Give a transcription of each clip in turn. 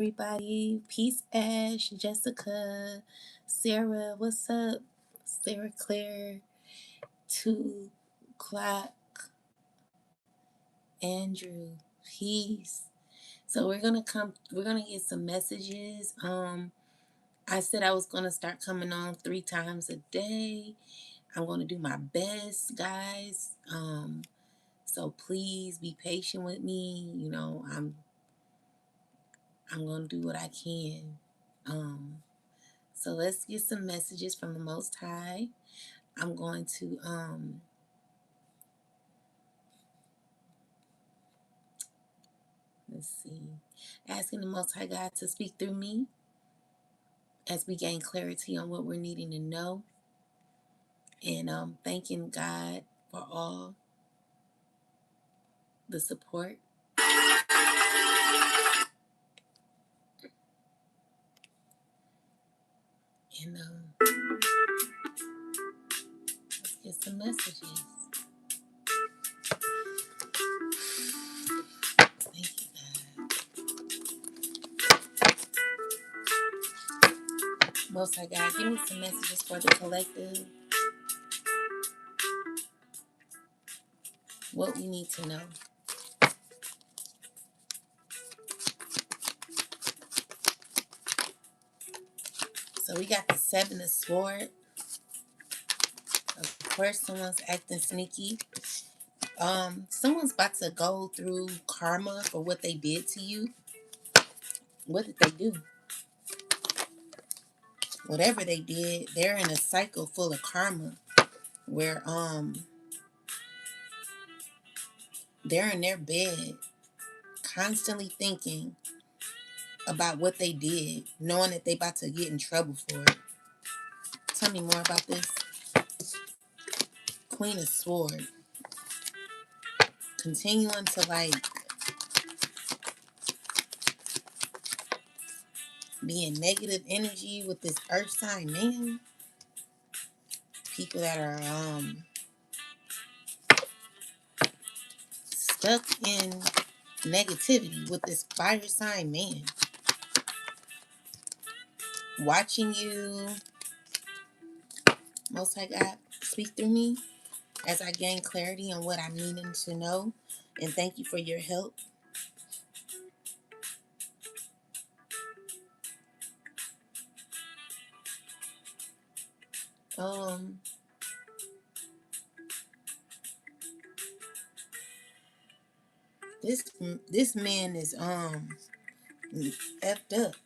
everybody. Peace, Ash, Jessica, Sarah. What's up? Sarah Claire, 2 o'clock, Andrew. Peace. So we're gonna get some messages. I said I was gonna start coming on 3 times a day. I'm gonna do my best, guys. So please be patient with me. I'm gonna do what I can. So let's get some messages from the Most High. I'm going to let's see, asking the Most High God to speak through me as we gain clarity on what we're needing to know, and thanking God for all the support. And let's get some messages. Thank you, God. Most High God, give me some messages for the collective. What we need to know. So we got the 7 of Swords. Of course, someone's acting sneaky. Someone's about to go through karma for what they did to you. What did they do? Whatever they did, they're in a cycle full of karma where they're in their bed constantly thinking about what they did, knowing that they about to get in trouble for it. Tell me more about this. Queen of Swords. Continuing to be in negative energy with this earth sign man. People that are stuck in negativity with this fire sign man. Watching you. Most High God, speak through me as I gain clarity on what I'm needing to know. And thank you for your help. This man is effed up.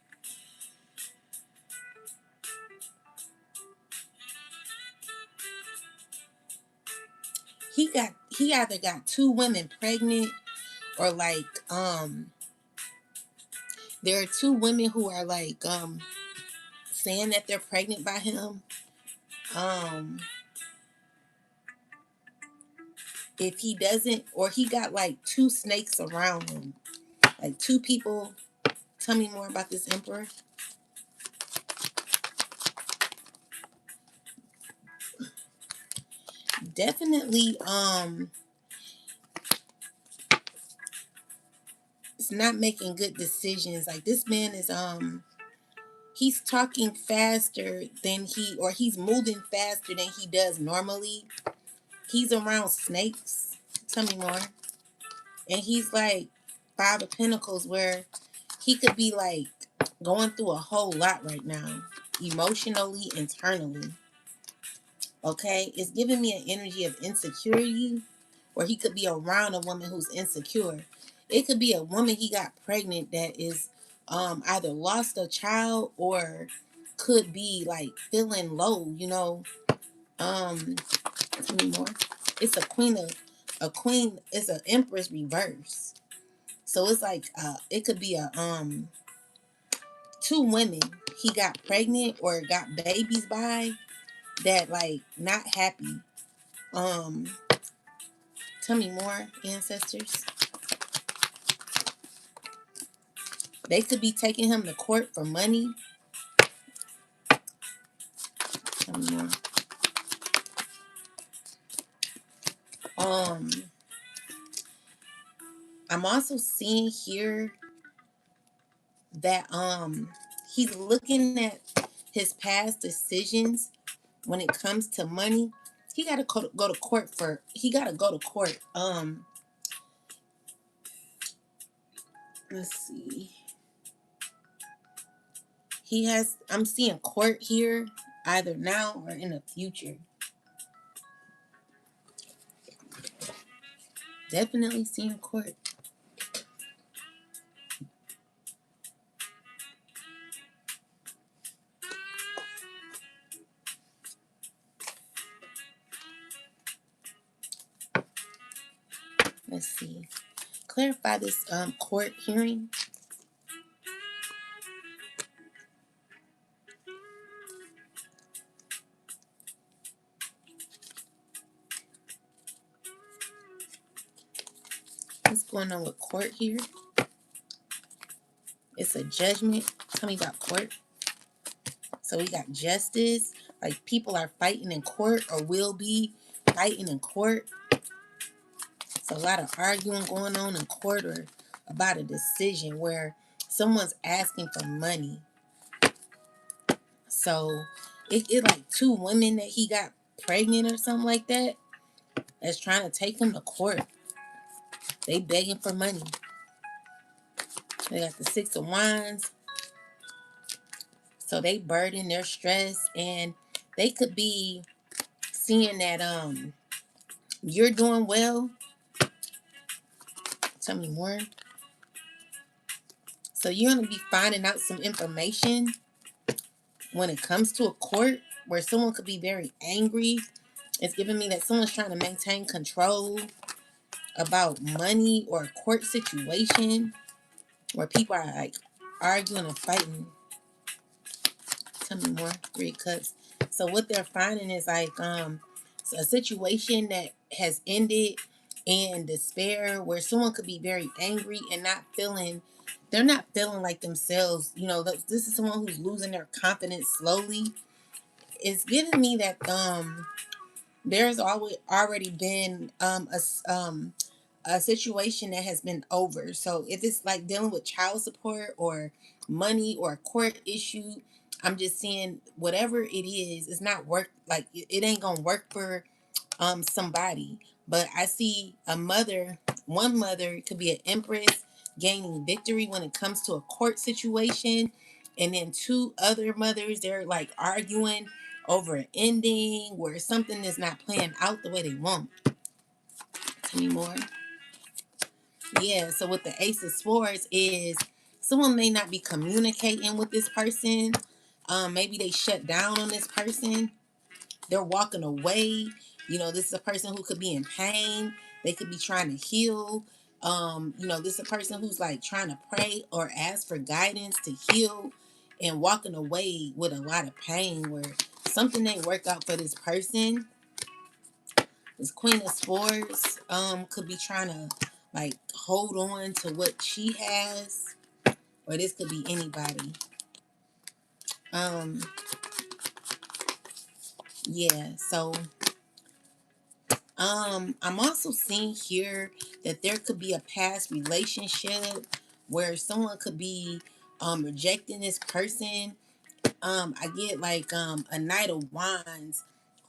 He either got 2 women pregnant, or there are 2 women who are saying that they're pregnant by him. If he doesn't, or he got 2 snakes around him, 2 people. Tell me more about this emperor. Definitely it's not making good decisions. This man is he's talking faster than he's moving faster than he does normally. He's around snakes. Tell me more. And he's 5 of Pentacles, where he could be going through a whole lot right now, emotionally, internally. Okay, it's giving me an energy of insecurity, or he could be around a woman who's insecure. It could be a woman he got pregnant that is either lost a child, or could be feeling low, tell me more. It's a queen, it's an empress reverse. So it's it could be 2 women he got pregnant or got babies by, that not happy. Tell me more, ancestors. They could be taking him to court for money. Tell me more. I'm also seeing here that he's looking at his past decisions when it comes to money. He got to go to court for. He got to go to court. Let's see. He has. I'm seeing court here, either now or in the future. Definitely seeing court. Let's see. Clarify this court hearing. What's going on with court here? It's a judgment. Tell me about court. So we got justice. Like people are fighting in court or will be fighting in court. So a lot of arguing going on in court or about a decision where someone's asking for money. So it like two women that he got pregnant or something like that that's trying to take him to court. They begging for money. They got the Six of Wands. So they burden, their stress, and they could be seeing that you're doing well. Tell me more. So you're gonna be finding out some information when it comes to a court where someone could be very angry. It's giving me that someone's trying to maintain control about money or a court situation where people are like arguing and fighting. Tell me more. Three of Cups. So what they're finding is like a situation that has ended in despair where someone could be very angry and they're not feeling like themselves. You know, this is someone who's losing their confidence slowly. It's giving me that there's already been a situation that has been over. So if it's like dealing with child support or money or a court issue, I'm just saying whatever it is, it's not work. Like it ain't gonna work for somebody. But I see a mother. One mother could be an empress gaining victory when it comes to a court situation, and then two other mothers, they're like arguing over an ending where something is not playing out the way they want. Tell me more. Yeah, so with the Ace of Swords is someone may not be communicating with this person. Maybe they shut down on this person. They're walking away. You know, this is a person who could be in pain. They could be trying to heal. You know, this is a person who's like trying to pray or ask for guidance to heal and walking away with a lot of pain where something didn't work out for this person. This Queen of Swords could be trying to like hold on to what she has, or this could be anybody. Um, yeah, so I'm also seeing here that there could be a past relationship where someone could be rejecting this person. I get like a Knight of Wands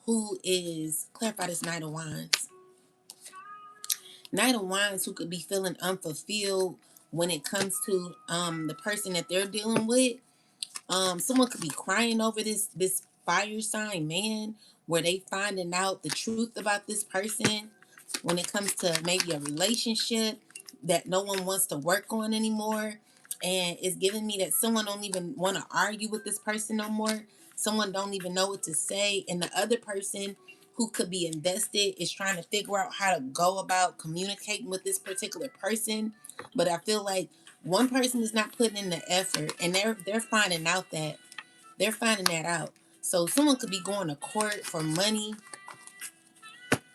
who is clarify this Knight of Wands. Knight of Wands who could be feeling unfulfilled when it comes to the person that they're dealing with. Someone could be crying over this fire sign man where they finding out the truth about this person when it comes to maybe a relationship that no one wants to work on anymore. And it's giving me that someone don't even want to argue with this person no more. Someone don't even know what to say. And the other person who could be invested is trying to figure out how to go about communicating with this particular person. But I feel like one person is not putting in the effort and they're finding out that they're finding that out. So someone could be going to court for money.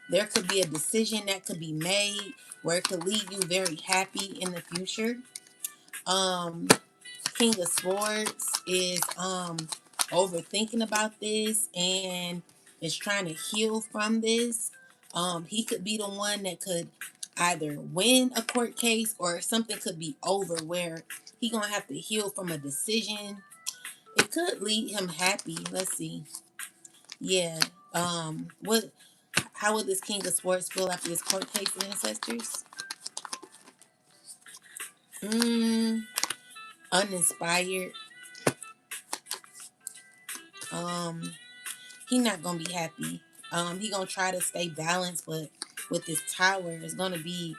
There could be a decision that could be made where it could leave you very happy in the future. Um, King of Swords is overthinking about this and is trying to heal from this. He could be the one that could either win a court case or something could be over where he gonna have to heal from a decision. It could leave him happy. Let's see. Yeah. What? How would this King of Swords feel after this court case, ancestors? Uninspired. Um, he not gonna be happy. He gonna try to stay balanced, but with this tower, it's gonna be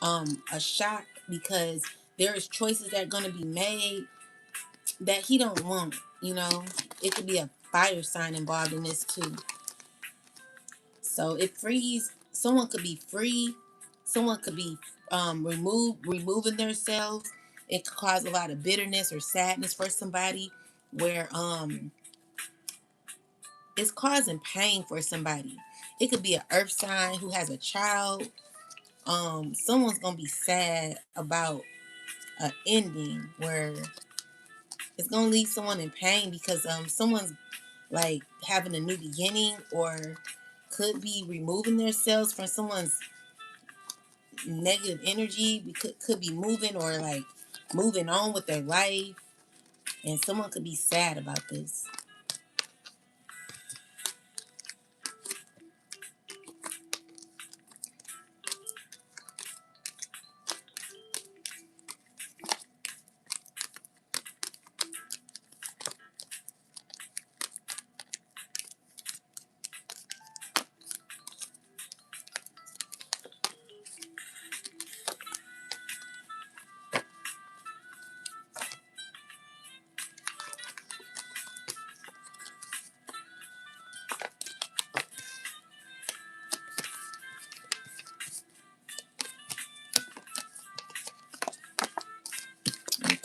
a shock because there's choices that are gonna be made that he don't want. You know, it could be a fire sign involved in this too. So it frees. Someone could be free. Someone could be removing themselves. It could cause a lot of bitterness or sadness for somebody, where it's causing pain for somebody. It could be an earth sign who has a child. Someone's gonna be sad about an ending where it's gonna leave someone in pain because someone's like having a new beginning or could be removing themselves from someone's negative energy. Could be moving or like moving on with their life, and someone could be sad about this.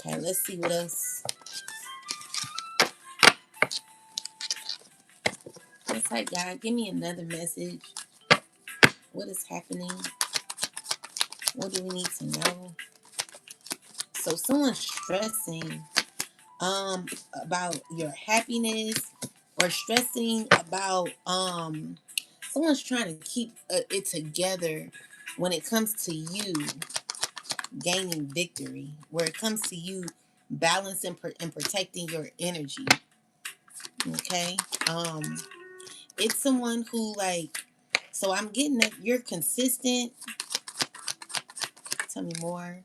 Okay, let's see what else. Let's say, God, give me another message. What is happening? What do we need to know? So someone's stressing about your happiness or stressing about someone's trying to keep it together when it comes to you gaining victory, where it comes to you balancing and protecting your energy. Okay. It's someone who like, so I'm getting that you're consistent. Tell me more.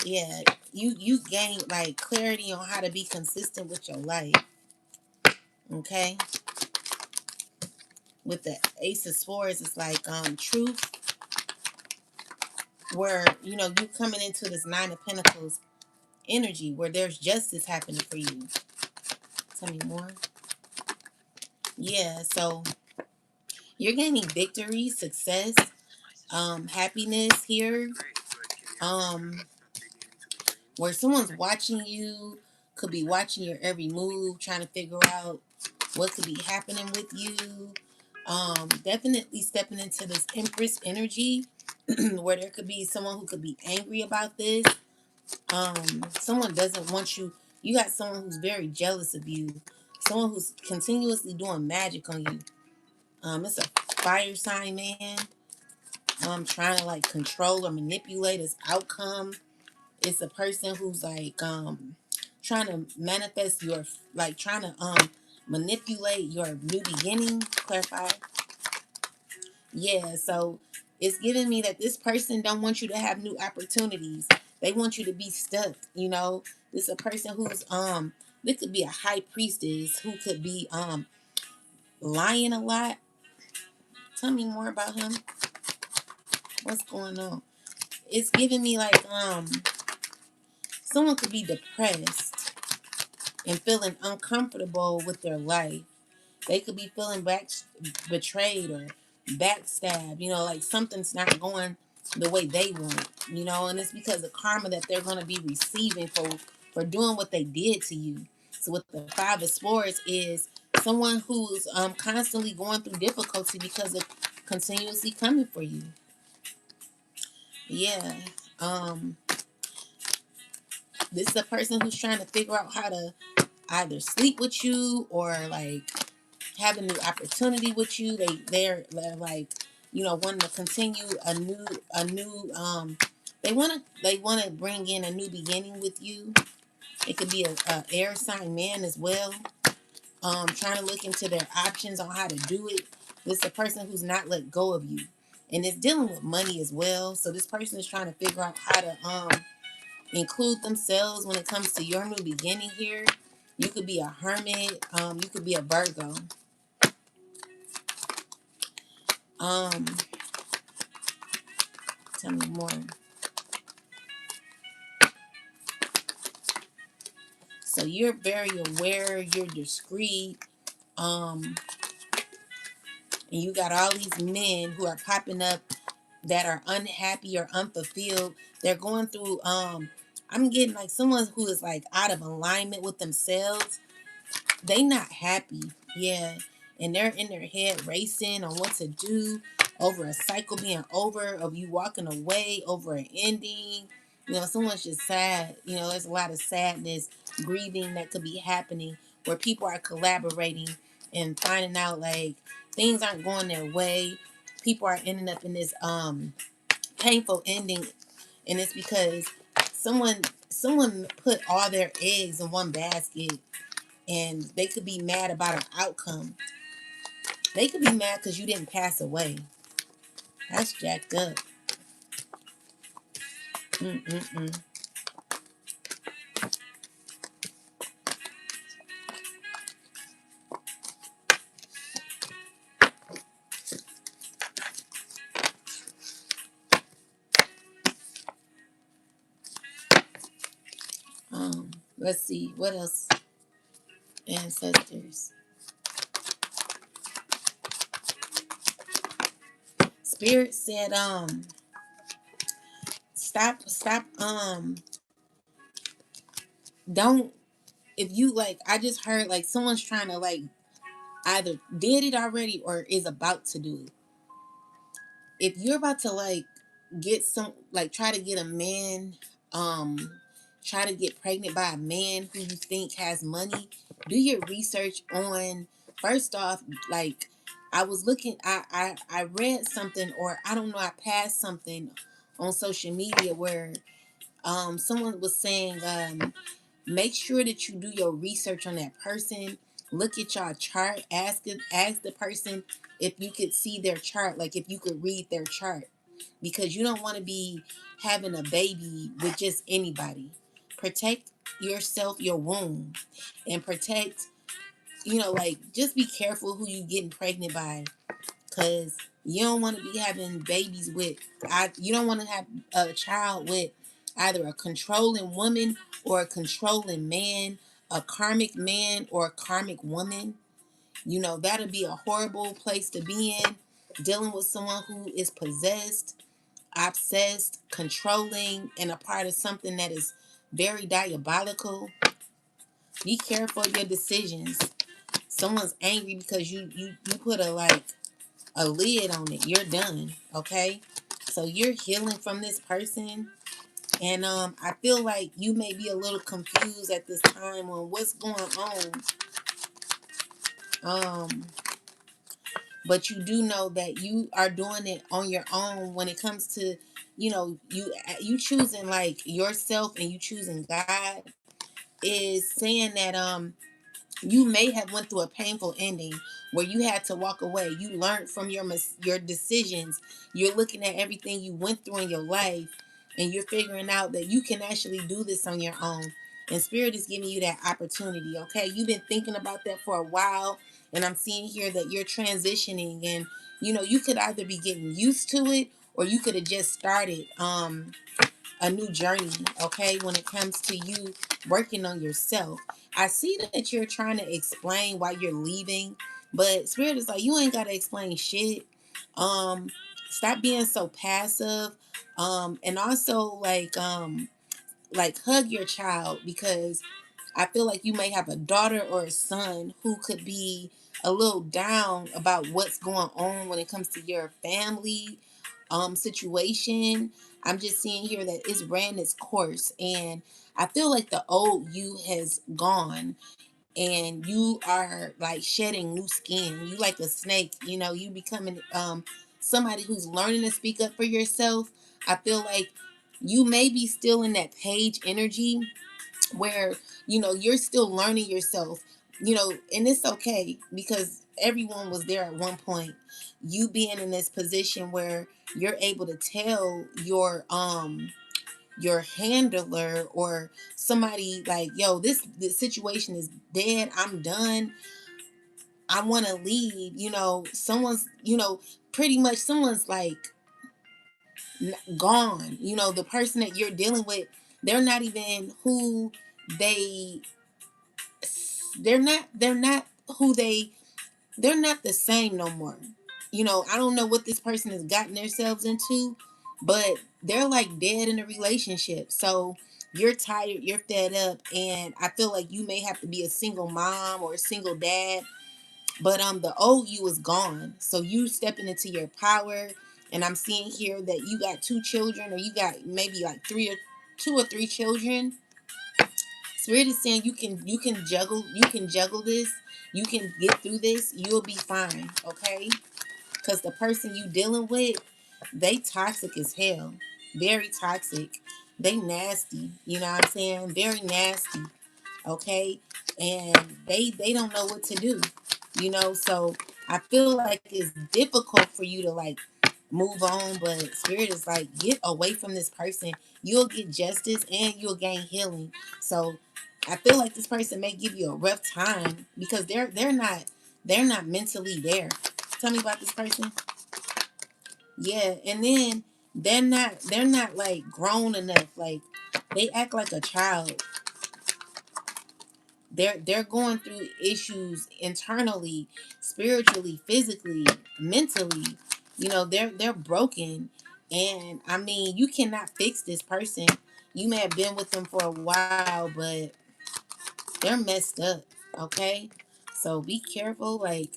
Yeah, you gain like clarity on how to be consistent with your life. Okay. With the Ace of Swords, it's like truth, where you know you coming into this Nine of Pentacles energy where there's justice happening for you. Tell me more. Yeah, so you're gaining victory, success, happiness here. Um, where someone's watching you, could be watching your every move, trying to figure out what could be happening with you. Definitely stepping into this Empress energy, where there could be someone who could be angry about this. Someone doesn't want you. You got someone who's very jealous of you. Someone who's continuously doing magic on you. It's a fire sign man. Trying to like control or manipulate his outcome. It's a person who's like trying to manifest your like trying to manipulate your new beginning. Clarify. Yeah, so it's giving me that this person don't want you to have new opportunities. They want you to be stuck, you know. This is a person who's this could be a high priestess who could be lying a lot. Tell me more about him. What's going on? It's giving me like someone could be depressed and feeling uncomfortable with their life. They could be feeling betrayed or backstabbed, you know, like something's not going the way they want, you know, and it's because of karma that they're going to be receiving for doing what they did to you. So with the Five of Swords is someone who's constantly going through difficulty because of continuously coming for you. Yeah. Um, this is a person who's trying to figure out how to either sleep with you or like have a new opportunity with you. They're like wanting to continue a new they want to bring in a new beginning with you. It could be a air sign man as well. Trying to look into their options on how to do it. This is a person who's not let go of you, and it's dealing with money as well. So this person is trying to figure out how to include themselves when it comes to your new beginning here. You could be a hermit. You could be a Virgo. Um, Tell me more. So you're very aware. You're discreet. Um, and you got all these men who are popping up that are unhappy or unfulfilled. They're going through. I'm getting like someone who is like out of alignment with themselves. They not happy. Yeah. And they're in their head racing on what to do over a cycle being over, of you walking away, over an ending. Someone's just sad. There's a lot of sadness, grieving that could be happening where people are collaborating and finding out like things aren't going their way. People are ending up in this painful ending, and it's because someone put all their eggs in one basket, and they could be mad about an outcome. They could be mad because you didn't pass away. That's jacked up. Mm-mm-mm. Let's see what else. Ancestors. Spirit said, stop. Don't. If you like, I just heard like someone's trying to like either did it already or is about to do it. If you're about to like get some, like try to get a man, try to get pregnant by a man who you think has money, do your research on, first off, like I was looking, I read something, or I don't know, I passed something on social media where someone was saying make sure that you do your research on that person. Look at your chart. Ask the person if you could see their chart, like if you could read their chart, because you don't want to be having a baby with just anybody. Protect yourself, your womb, and protect. Like just be careful who you getting pregnant by, because you don't want to be having babies with. You don't want to have a child with either a controlling woman or a controlling man, a karmic man or a karmic woman. That'll be a horrible place to be in. Dealing with someone who is possessed, obsessed, controlling, and a part of something that is very diabolical. Be careful of your decisions. Someone's angry because you put a lid on it. You're done. Okay. So you're healing from this person. And I feel like you may be a little confused at this time on what's going on. Um, but you do know that you are doing it on your own when it comes to, you choosing like yourself, and you choosing God, is saying that you may have went through a painful ending where you had to walk away. You learned from your decisions. You're looking at everything you went through in your life, and you're figuring out that you can actually do this on your own. And Spirit is giving you that opportunity. Okay, you've been thinking about that for a while, and I'm seeing here that you're transitioning, and you could either be getting used to it, or you could have just started a new journey, okay, when it comes to you working on yourself. I see that you're trying to explain why you're leaving, but Spirit is like, you ain't got to explain shit. Um, Stop being so passive. And also like hug your child, because I feel like you may have a daughter or a son who could be a little down about what's going on when it comes to your family situation. I'm just seeing here that it's ran its course, and I feel like the old you has gone, and you are like shedding new skin. You like a snake, you becoming somebody who's learning to speak up for yourself, I feel like you may be still in that page energy where, you're still learning yourself, and it's okay because everyone was there at one point. You being in this position where you're able to tell your handler or somebody like, yo, this situation is dead, I'm done, I want to leave. Someone's, pretty much someone's like gone. The person that you're dealing with, they're not even who they they're not who they're not the same no more. I don't know what this person has gotten themselves into, but they're like dead in a relationship. So you're tired, you're fed up, and I feel like you may have to be a single mom or a single dad. But the old you is gone. So you stepping into your power. And I'm seeing here that you got two children, or you got maybe like two or three children. Spirit is saying you can juggle this, you can get through this, you'll be fine, okay? Because the person you dealing with, they toxic as hell. Very toxic. They nasty. You know what I'm saying? Very nasty. Okay? And they don't know what to do. So I feel like it's difficult for you to like move on, but spirit is like, get away from this person. You'll get justice and you'll gain healing. So I feel like this person may give you a rough time because they're not mentally there. Tell me about this person. Yeah, and then they're not like grown enough. Like they act like a child. They're going through issues internally, spiritually, physically, mentally. They're broken, and I mean, you cannot fix this person. You may have been with them for a while, but they're messed up. Okay, so be careful. Like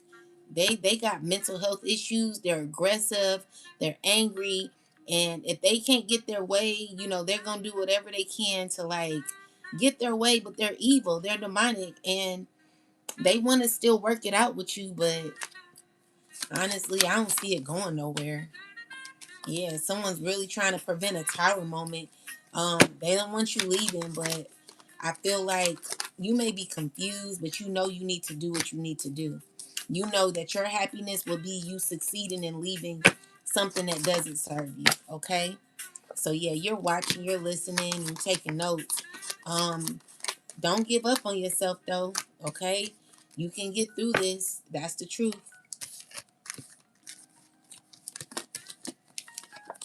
they got mental health issues. They're aggressive. They're angry, and if they can't get their way, they're gonna do whatever they can to like get their way. But they're evil. They're demonic, and they want to still work it out with you. But honestly, I don't see it going nowhere. Yeah, someone's really trying to prevent a tower moment. They don't want you leaving, but I feel like you may be confused, but you need to do what you need to do. You know that your happiness will be you succeeding and leaving something that doesn't serve you. Okay? So yeah, you're watching, you're listening, and taking notes. Um, don't give up on yourself though. Okay? You can get through this. That's the truth.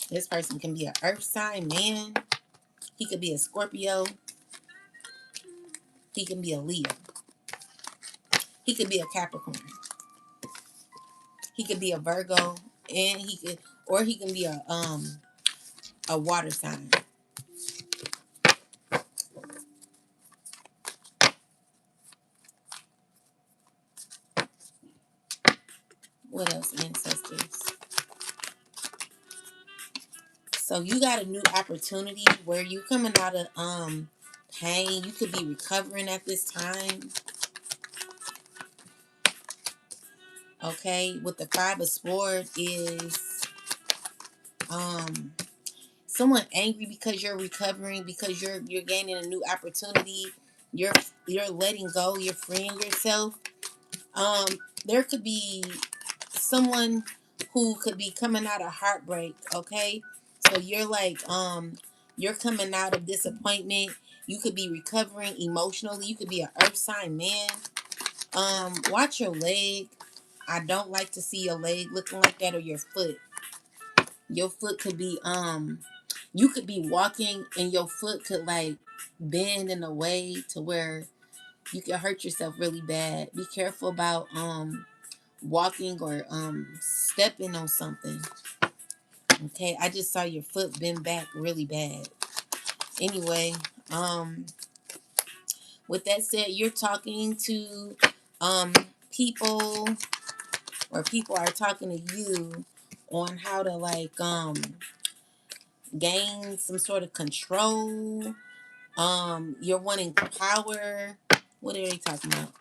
This person can be an earth sign man. He could be a Scorpio. He can be a Leo. He could be a Capricorn. He could be a Virgo, and he can be a water sign. What else, ancestors? So you got a new opportunity where you coming out of pain. You could be recovering at this time. Okay, with the Five of Swords is um someone angry because you're recovering, because you're gaining a new opportunity. You're you're letting go. You're freeing yourself. Um, there could be someone who could be coming out of heartbreak. Okay, so you're coming out of disappointment. You could be recovering emotionally. You could be an earth sign man. Watch your leg. I don't like to see your leg looking like that, or your foot. Your foot could be you could be walking and your foot could like bend in a way to where you could hurt yourself really bad. Be careful about walking or stepping on something. Okay, I just saw your foot bend back really bad. Anyway, um with that said, you're talking to um people, or people are talking to you on how to like gain some sort of control. You're wanting power. What are they talking about?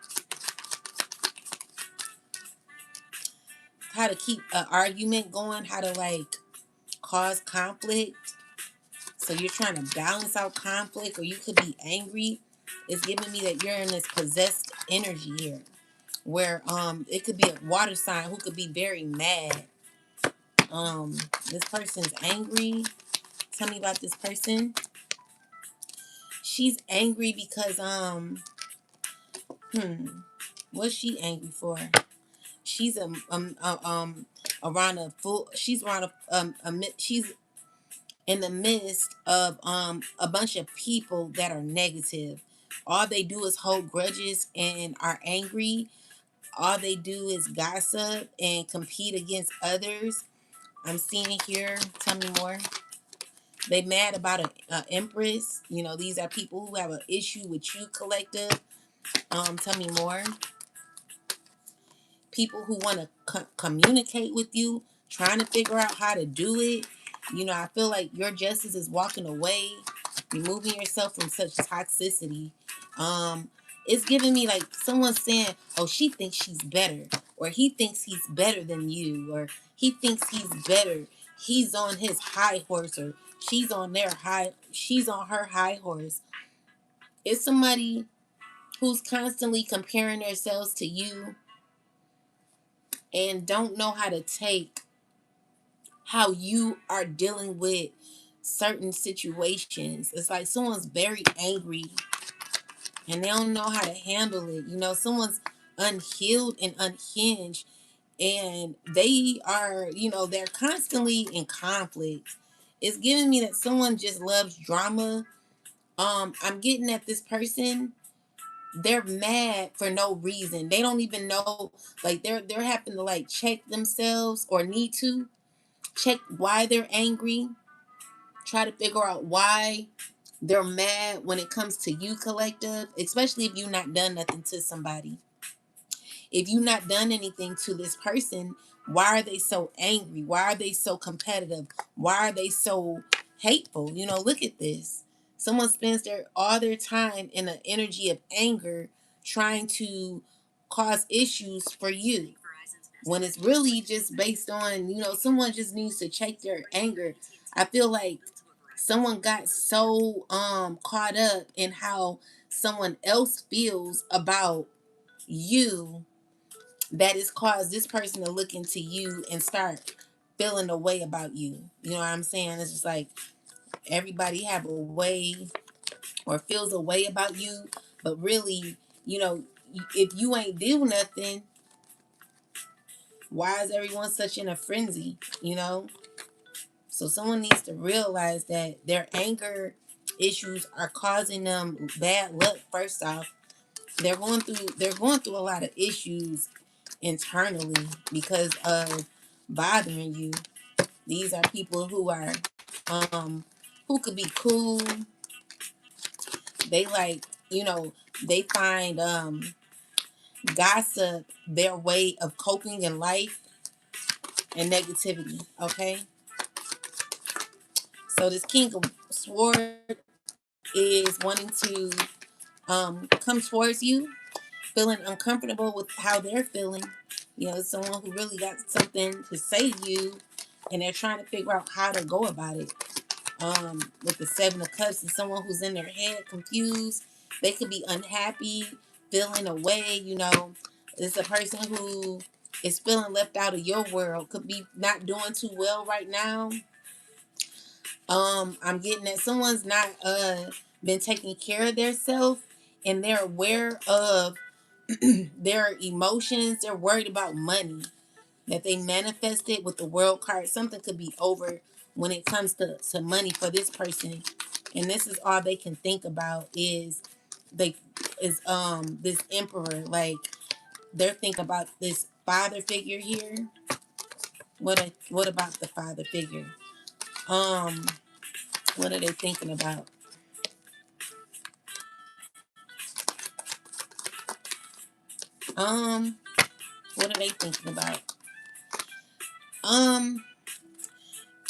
how to keep an argument going, how to like cause conflict. So you're trying to balance out conflict, or you could be angry. It's giving me that you're in this possessed energy here, where it could be a water sign who could be very mad. This person's angry. Tell me about this person. She's angry because what's she angry for? She's around a full. She's around she's in the midst of a bunch of people that are negative. All they do is hold grudges and are angry. All they do is gossip and compete against others. I'm seeing here. Tell me more. They mad about a empress. You know, these are people who have an issue with you, collective. Tell me more. People who want to communicate with you, trying to figure out how to do it. You know, I feel like your justice is walking away, removing yourself from such toxicity. It's giving me like someone saying, oh, she thinks she's better, or he thinks he's better than you, or he thinks he's better. He's on his high horse, or she's on her high horse. It's somebody who's constantly comparing themselves to you and don't know how to take how you are dealing with certain situations. It's like someone's very angry and they don't know how to handle it. You know, someone's unhealed and unhinged, and they are, you know, they're constantly in conflict. It's giving me that someone just loves drama. I'm getting at this person, they're mad for no reason. They don't even know, like they're having to like check themselves, or need to check why they're angry, try to figure out why they're mad when it comes to you, collective, especially if you've not done nothing to somebody. If you've not done anything to this person, why are they so angry? Why are they so competitive? Why are they so hateful? You know, look at this. Someone spends all their time in an energy of anger, trying to cause issues for you, when it's really just based on, you know, someone just needs to check their anger. I feel like someone got so caught up in how someone else feels about you, that has caused this person to look into you and start feeling a way about you. You know what I'm saying? It's just like everybody have a way, or feels a way about you, but really, you know, if you ain't do nothing, why is everyone such in a frenzy? You know? So someone needs to realize that their anger issues are causing them bad luck. First off, they're going through a lot of issues internally because of bothering you. These are people who are who could be cool. They like, you know, they find gossip their way of coping in life and negativity. Okay. So this King of Swords is wanting to come towards you, feeling uncomfortable with how they're feeling. You know, someone who really got something to say to you, and they're trying to figure out how to go about it. With the Seven of Cups, is someone who's in their head, confused. They could be unhappy, feeling away. You know, it's a person who is feeling left out of your world. Could be not doing too well right now. I'm getting that someone's not been taking care of their self, and they're aware of their emotions. They're worried about money that they manifested with the World card. Something could be over when it comes to money for this person, and this is all they can think about is they is this Emperor. Like they're thinking about this father figure here. What about the father figure? Um, what are they thinking about? Um, what are they thinking about? Um,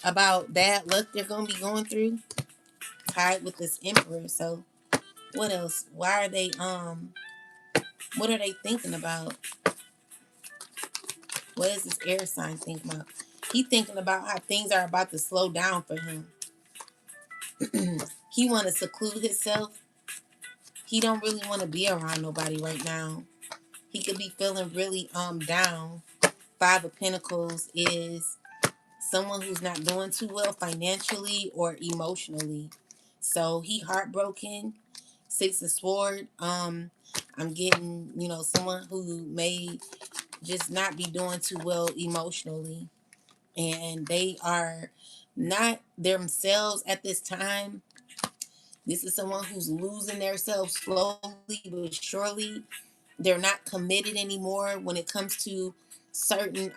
about bad luck they're gonna be going through, tied with this Emperor. So what else? Why are they what are they thinking about? What is this air sign thinking about? He thinking about how things are about to slow down for him. He want to seclude himself. He don't really want to be around nobody right now. He could be feeling really down. Five of Pentacles is someone who's not doing too well financially or emotionally. So he heartbroken. Six of Sword. I'm getting, someone who may just not be doing too well emotionally. And they are not themselves at this time. This is someone who's losing themselves slowly but surely. They're not committed anymore when it comes to certain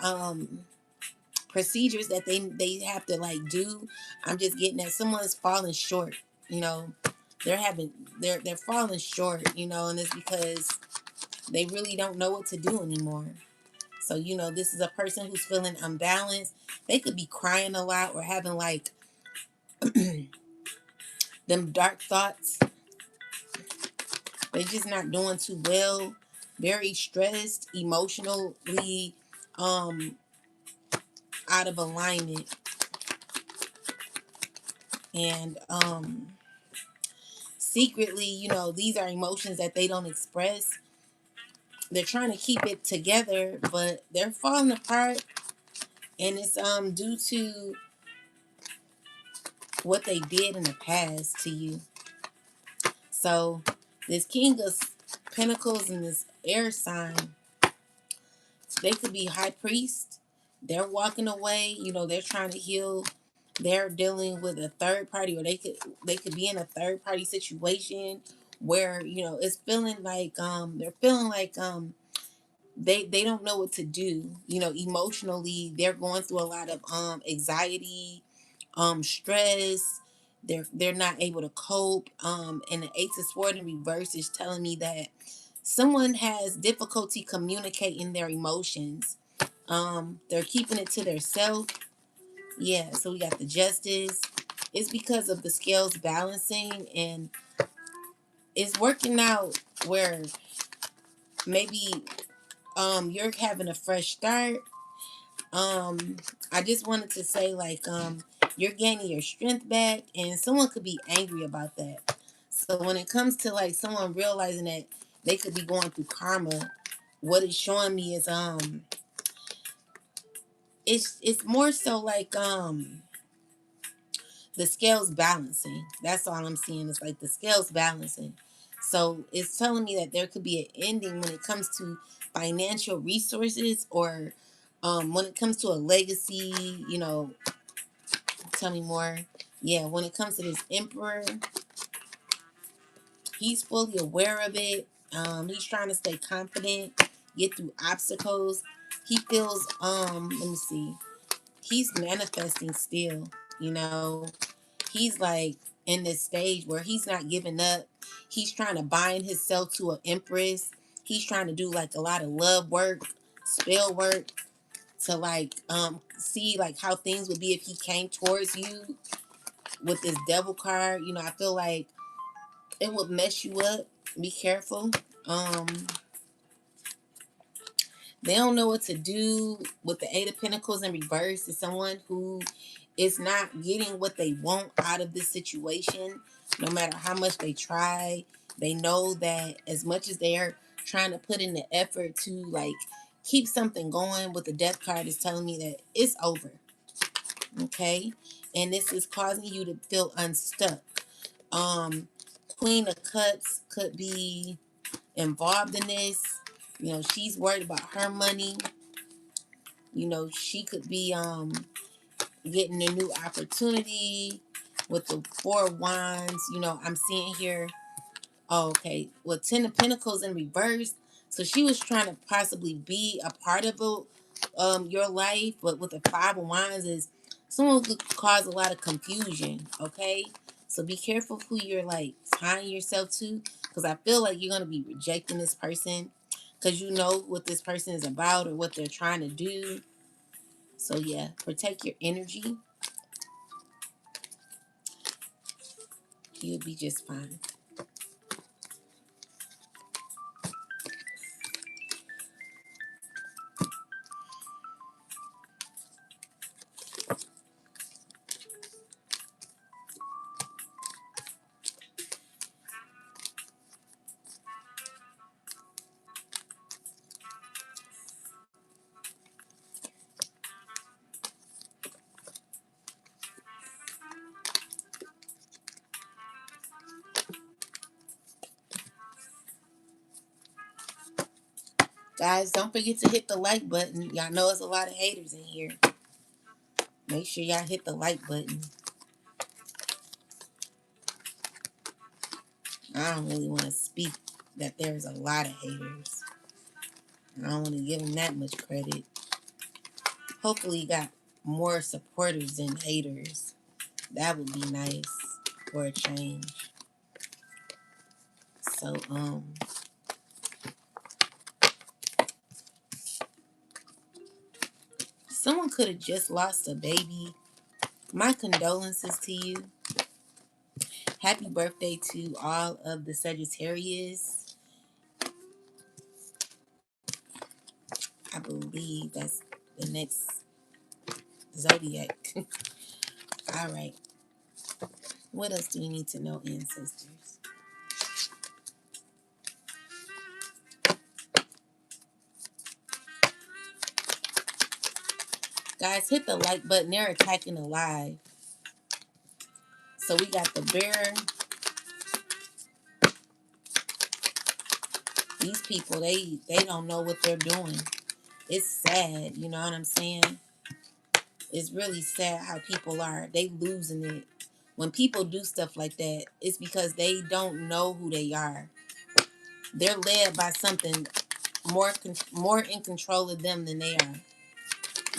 procedures that they have to like do. I'm just getting that someone's falling short. You know, they're having they're falling short. And it's because they really don't know what to do anymore. So this is a person who's feeling unbalanced. They could be crying a lot or having like them dark thoughts. They're just not doing too well. Very stressed, emotionally out of alignment. And secretly, these are emotions that they don't express. They're trying to keep it together, but they're falling apart, and it's due to what they did in the past to you. So this King of Pentacles and this air sign, they could be high priest. They're walking away. They're trying to heal. They're dealing with a third party, or they could be in a third party situation where it's feeling like they're feeling like they don't know what to do. Emotionally, they're going through a lot of anxiety, stress. They're not able to cope. And the Ace of Swords in reverse is telling me that someone has difficulty communicating their emotions. They're keeping it to themselves. Yeah, so we got the Justice. It's because of the scales balancing, and it's working out where maybe you're having a fresh start. I just wanted to say like you're gaining your strength back, and someone could be angry about that. So when it comes to like someone realizing that they could be going through karma, what it's showing me is it's more so like the scales balancing. That's all I'm seeing. It's like the scales balancing. So it's telling me that there could be an ending when it comes to financial resources, or when it comes to a legacy. Tell me more. Yeah, when it comes to this Emperor, he's fully aware of it. He's trying to stay confident, get through obstacles. He feels let me see. He's manifesting still, you know. He's like in this stage where he's not giving up. He's trying to bind himself to an empress. He's trying to do like a lot of love work, spell work to like see like how things would be if he came towards you with this devil card. I feel like it would mess you up. Be careful. Um They don't know what to do with the Eight of Pentacles in reverse. Is someone who is not getting what they want out of this situation, no matter how much they try. They know that as much as they're trying to put in the effort to like keep something going, with the Death card is telling me that it's over. Okay? And this is causing you to feel unstuck. Um, Queen of Cups could be involved in this. She's worried about her money. She could be getting a new opportunity with the Four of Wands. I'm seeing here. Oh, okay. Well, Ten of Pentacles in reverse. So she was trying to possibly be a part of your life, but with the Five of Wands is someone could cause a lot of confusion. Okay, so be careful who you're like tying yourself to, because I feel like you're gonna be rejecting this person because you know what this person is about or what they're trying to do. So yeah, protect your energy. You'll be just fine. Guys, don't forget to hit the like button. Y'all know there's a lot of haters in here. Make sure y'all hit the like button. I don't really want to speak that there's a lot of haters. I don't want to give them that much credit. Hopefully you got more supporters than haters. That would be nice for a change. So, someone could have just lost a baby. My condolences to you. Happy birthday to all of the Sagittarius. I believe that's the next zodiac. All right. What else do we need to know, ancestors? Guys, hit the like button. They're attacking the live. So we got the bear. These people, they don't know what they're doing. It's sad, you know what I'm saying? It's really sad how people are. They losing it. When people do stuff like that, it's because they don't know who they are. They're led by something more in control of them than they are,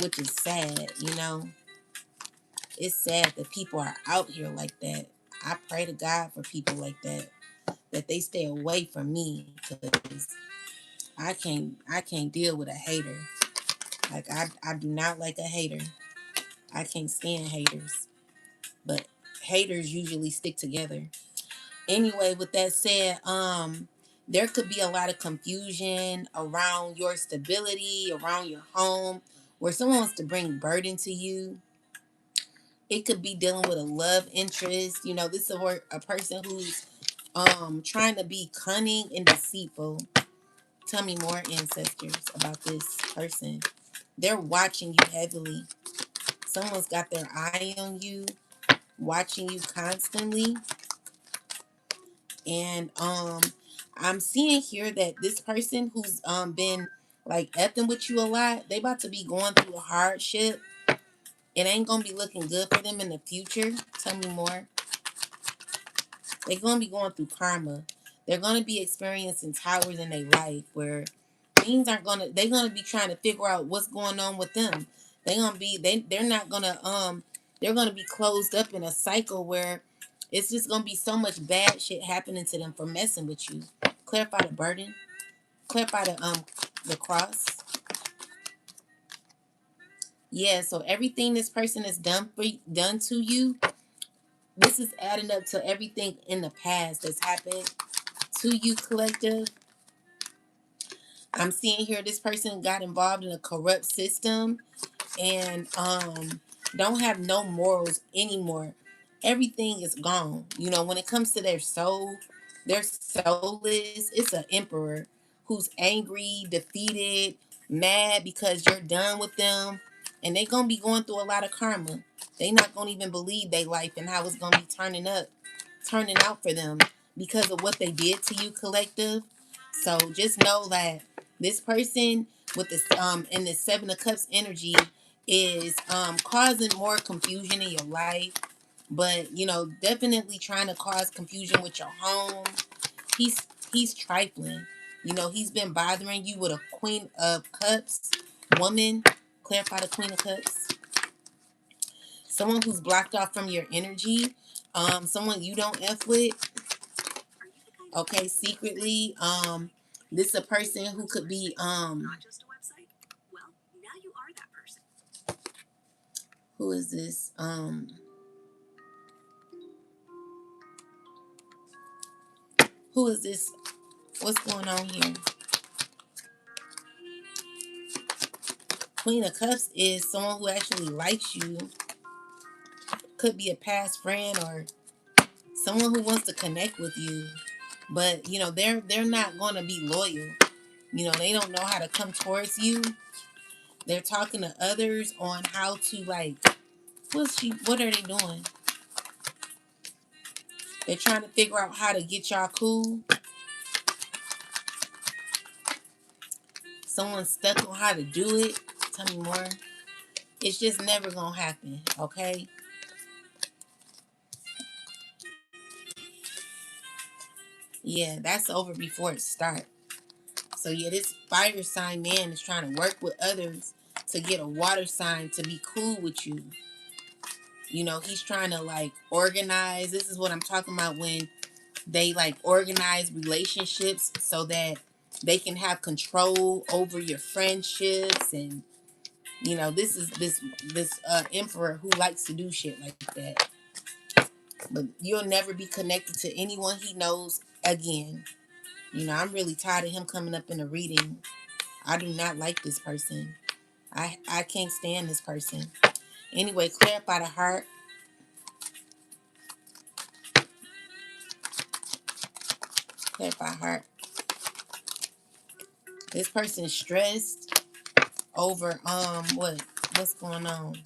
which is sad, you know? It's sad that people are out here like that. I pray to God for people like that they stay away from me, because I can't deal with a hater. Like I do not like a hater. I can't stand haters. But haters usually stick together. Anyway, with that said, there could be a lot of confusion around your stability, around your home, where someone wants to bring burden to you. It could be dealing with a love interest. You know, this is a person who's trying to be cunning and deceitful. Tell me more, ancestors, about this person. They're watching you heavily. Someone's got their eye on you, watching you constantly. And I'm seeing here that this person who's been like effing with you a lot, they about to be going through a hardship. It ain't gonna be looking good for them in the future. Tell me more. They're gonna be going through karma. They're gonna be experiencing towers in their life where things aren't gonna. They're gonna be trying to figure out what's going on with them. They're not gonna They're gonna be closed up in a cycle where it's just gonna be so much bad shit happening to them for messing with you. Clarify the burden. Clarify the cross. Yeah. So everything this person has done to you, this is adding up to everything in the past that's happened to you, collective. I'm seeing here this person got involved in a corrupt system and don't have no morals anymore. Everything is gone. You know, when it comes to their soul, their soulless, it's an emperor who's angry, defeated, mad because you're done with them. And they gonna be going through a lot of karma. They not gonna even believe their life and how it's gonna be turning out for them because of what they did to you, collective. So just know that this person with this in this Seven of Cups energy is causing more confusion in your life, but you know, definitely trying to cause confusion with your home. He's trifling. You know, he's been bothering you with a Queen of Cups woman. Clarify the Queen of Cups. Someone who's blocked off from your energy. Someone you don't F with. Okay, secretly. This is a person who could be who is this? Who is this? What's going on here? Queen of Cups is someone who actually likes you. Could be a past friend or someone who wants to connect with you. But you know, they're not going to be loyal. You know, they don't know how to come towards you. They're talking to others on how to like what are they doing? They're trying to figure out how to get y'all cool. Someone's stuck on how to do it. Tell me more. It's just never gonna happen, okay? Yeah, that's over before it starts. So yeah, this fire sign man is trying to work with others to get a water sign to be cool with you. You know, he's trying to like organize. This is what I'm talking about when they like organize relationships so that they can have control over your friendships. And you know, this is this emperor who likes to do shit like that. But you'll never be connected to anyone he knows again. You know, I'm really tired of him coming up in a reading. I do not like this person. I can't stand this person. Anyway, clarify the heart. Clarify heart. This person is stressed over what's going on.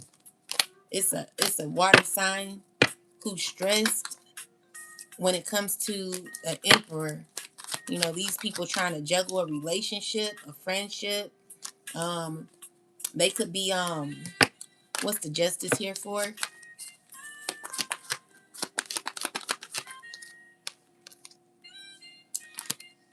It's a water sign who's stressed when it comes to an emperor. You know, these people trying to juggle a relationship, a friendship. Um, they could be what's the justice here for?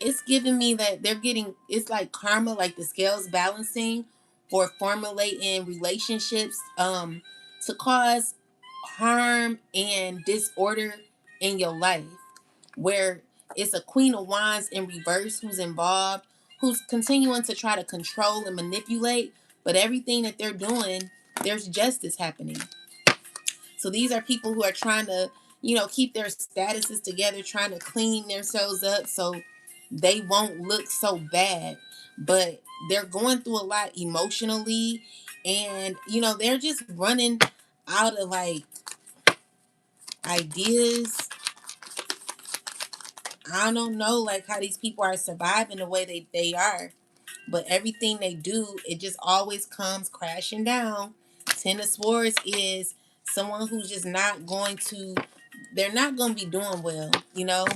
It's giving me that they're getting, it's like karma, like the scales balancing for formulating relationships to cause harm and disorder in your life, where it's a queen of wands in reverse who's involved, who's continuing to try to control and manipulate, but everything that they're doing, there's justice happening. So these are people who are trying to, you know, keep their statuses together, trying to clean themselves up so they won't look so bad. But they're going through a lot emotionally, and you know, they're just running out of like ideas. I don't know like how these people are surviving the way they are. But everything they do, it just always comes crashing down. Ten of Swords is someone who's just not going to, they're not going to be doing well, you know?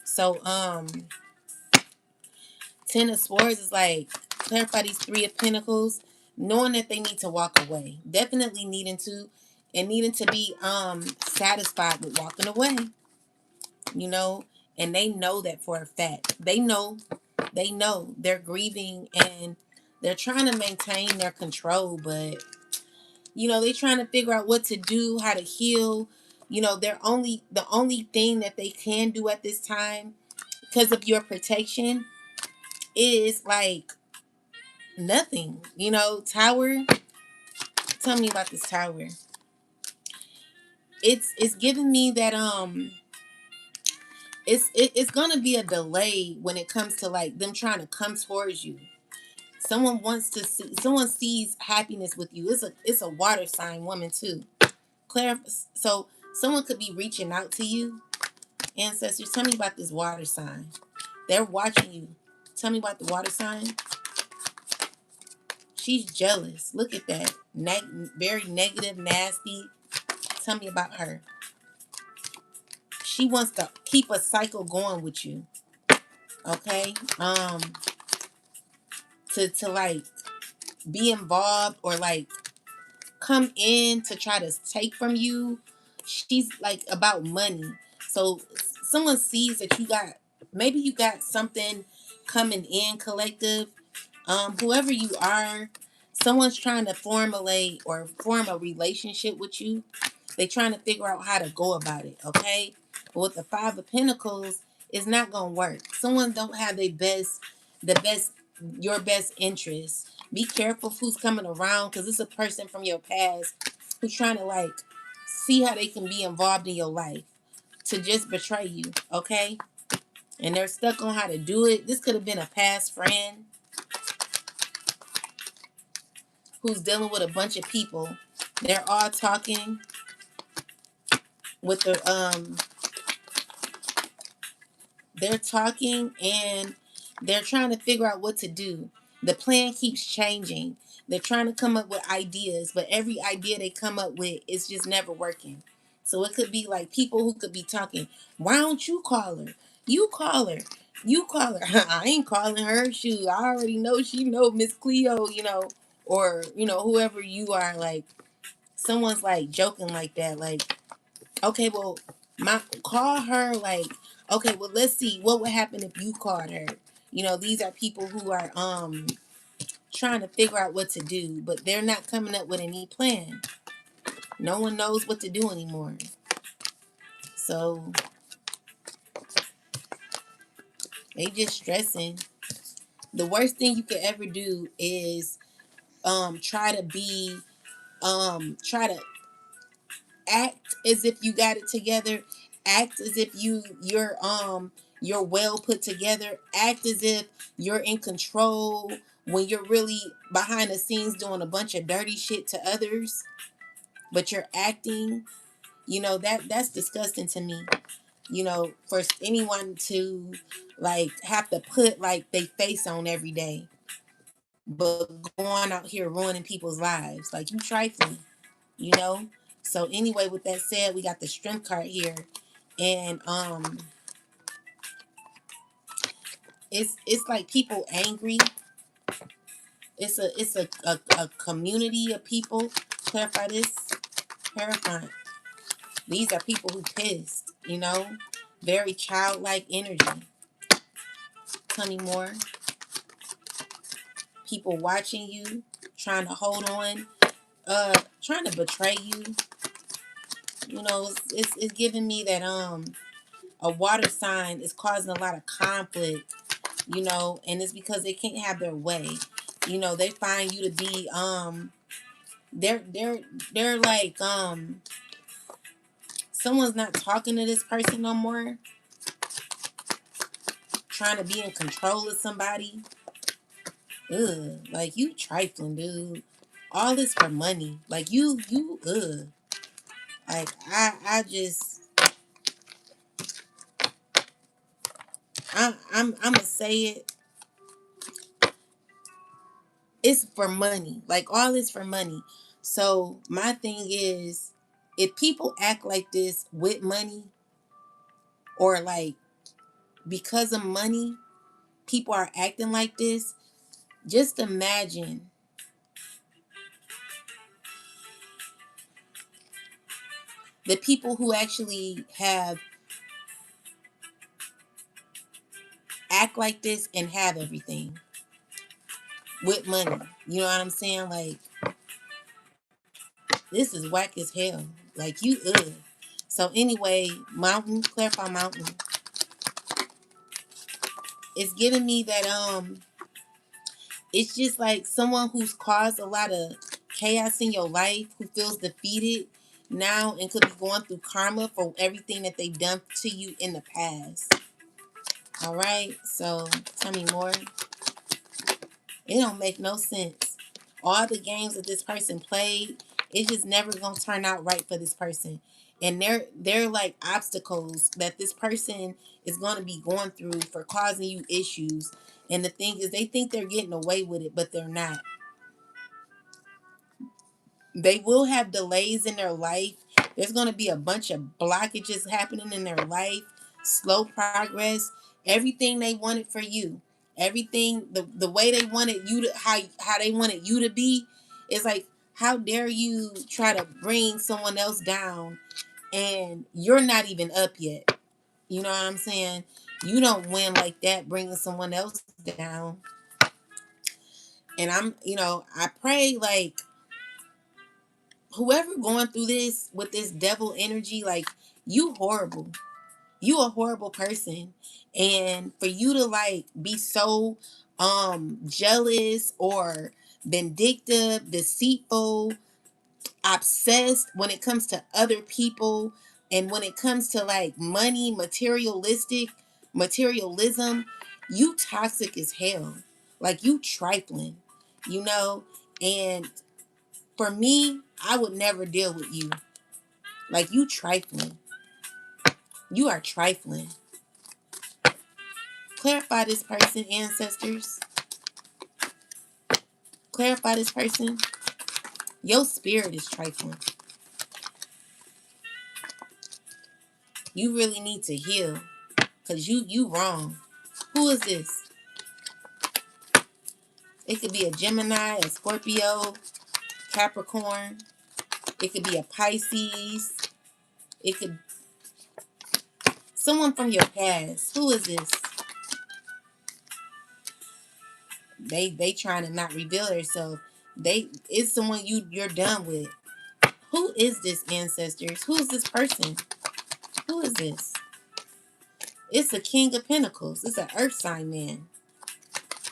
So, Ten of Swords is like, clarify these Three of Pentacles, knowing that they need to walk away. Definitely needing to, and needing to be satisfied with walking away, you know? And they know that for a fact. They know they're grieving and they're trying to maintain their control, but you know, they're trying to figure out what to do, how to heal. You know, the only thing that they can do at this time because of your protection is like nothing. You know, Tower, tell me about this Tower. It's giving me that it's gonna be a delay when it comes to like them trying to come towards you. Someone wants to see, someone sees happiness with you. It's a water sign woman too. Claire, so someone could be reaching out to you. Ancestors, tell me about this water sign. They're watching you. Tell me about the water sign. She's jealous. Look at that. Very negative, nasty. Tell me about her. She wants to keep a cycle going with you. Okay? To like be involved or like come in to try to take from you. She's like about money. So someone sees that you got, maybe you got something coming in, collective. Whoever you are, someone's trying to formulate or form a relationship with you. They're trying to figure out how to go about it, okay? But with the Five of Pentacles, it's not gonna work. Someone don't have the best, your best interest. Be careful of who's coming around because it's a person from your past who's trying to like see how they can be involved in your life to just betray you, okay? And they're stuck on how to do it. This could have been a past friend who's dealing with a bunch of people. They're all talking with the they're talking and they're trying to figure out what to do. The plan keeps changing. They're trying to come up with ideas, but every idea they come up with is just never working. So it could be like people who could be talking, why don't you call her? You call her. You call her. I ain't calling her. Shoot, I already know she know Miss Cleo, or whoever you are. Like someone's like joking like that. Like, okay, well, call her. Like, okay, well, let's see what would happen if you called her. These are people who are trying to figure out what to do, but they're not coming up with any plan. No one knows what to do anymore. So they just stressing. The worst thing you could ever do is try to be try to act as if you got it together, act as if you're well put together, act as if you're in control when you're really behind the scenes doing a bunch of dirty shit to others, but you're acting. That's disgusting to me. For anyone to like have to put like they face on every day, but going out here ruining people's lives, like you trifling, you know. So anyway, with that said, we got the strength card here, and it's like people angry. It's a community of people. Clarify this. Clarify. These are people who pissed. Very childlike energy. Tell me more. People watching you, trying to hold on, trying to betray you. It's giving me that a water sign is causing a lot of conflict, and it's because they can't have their way. They find you to be they're like someone's not talking to this person no more, trying to be in control of somebody. Ugh, like you trifling, dude. All this for money. Like you ugh. Like I just I'm gonna say it. It's for money. Like all this for money. So my thing is, if people act like this with money, or like because of money, people are acting like this. Just imagine the people who actually have act like this and have everything with money. You know what I'm saying? Like this is whack as hell. Like you ugh. So anyway, mountain, clarify mountain. It's giving me that it's just like someone who's caused a lot of chaos in your life, who feels defeated now and could be going through karma for everything that they've done to you in the past. All right, so tell me more. It don't make no sense. All the games that this person played, it's just never gonna turn out right for this person. And they're like obstacles that this person is gonna be going through for causing you issues. And the thing is, they think they're getting away with it, but they're not. They will have delays in their life. There's going to be a bunch of blockages happening in their life, slow progress, everything they wanted for you. Everything the way they wanted you to how they wanted you to be is like, how dare you try to bring someone else down and you're not even up yet. You know what I'm saying? You don't win like that bringing someone else down. And I pray like whoever going through this with this devil energy, like you horrible. You a horrible person. And for you to like be so jealous or vindictive, deceitful, obsessed when it comes to other people and when it comes to like money, materialism, you toxic as hell. Like you trifling, you know? And for me, I would never deal with you. Like you trifling. You are trifling. Clarify this person, ancestors. Clarify this person. Your spirit is trifling. You really need to heal. Cause you wrong. Who is this? It could be a Gemini, a Scorpio, Capricorn. It could be a Pisces. It could someone from your past. Who is this? They trying to not reveal themselves. It's someone you're done with. Who is this, ancestors? Who is this person? Who is this? It's a King of Pentacles. It's an Earth sign man.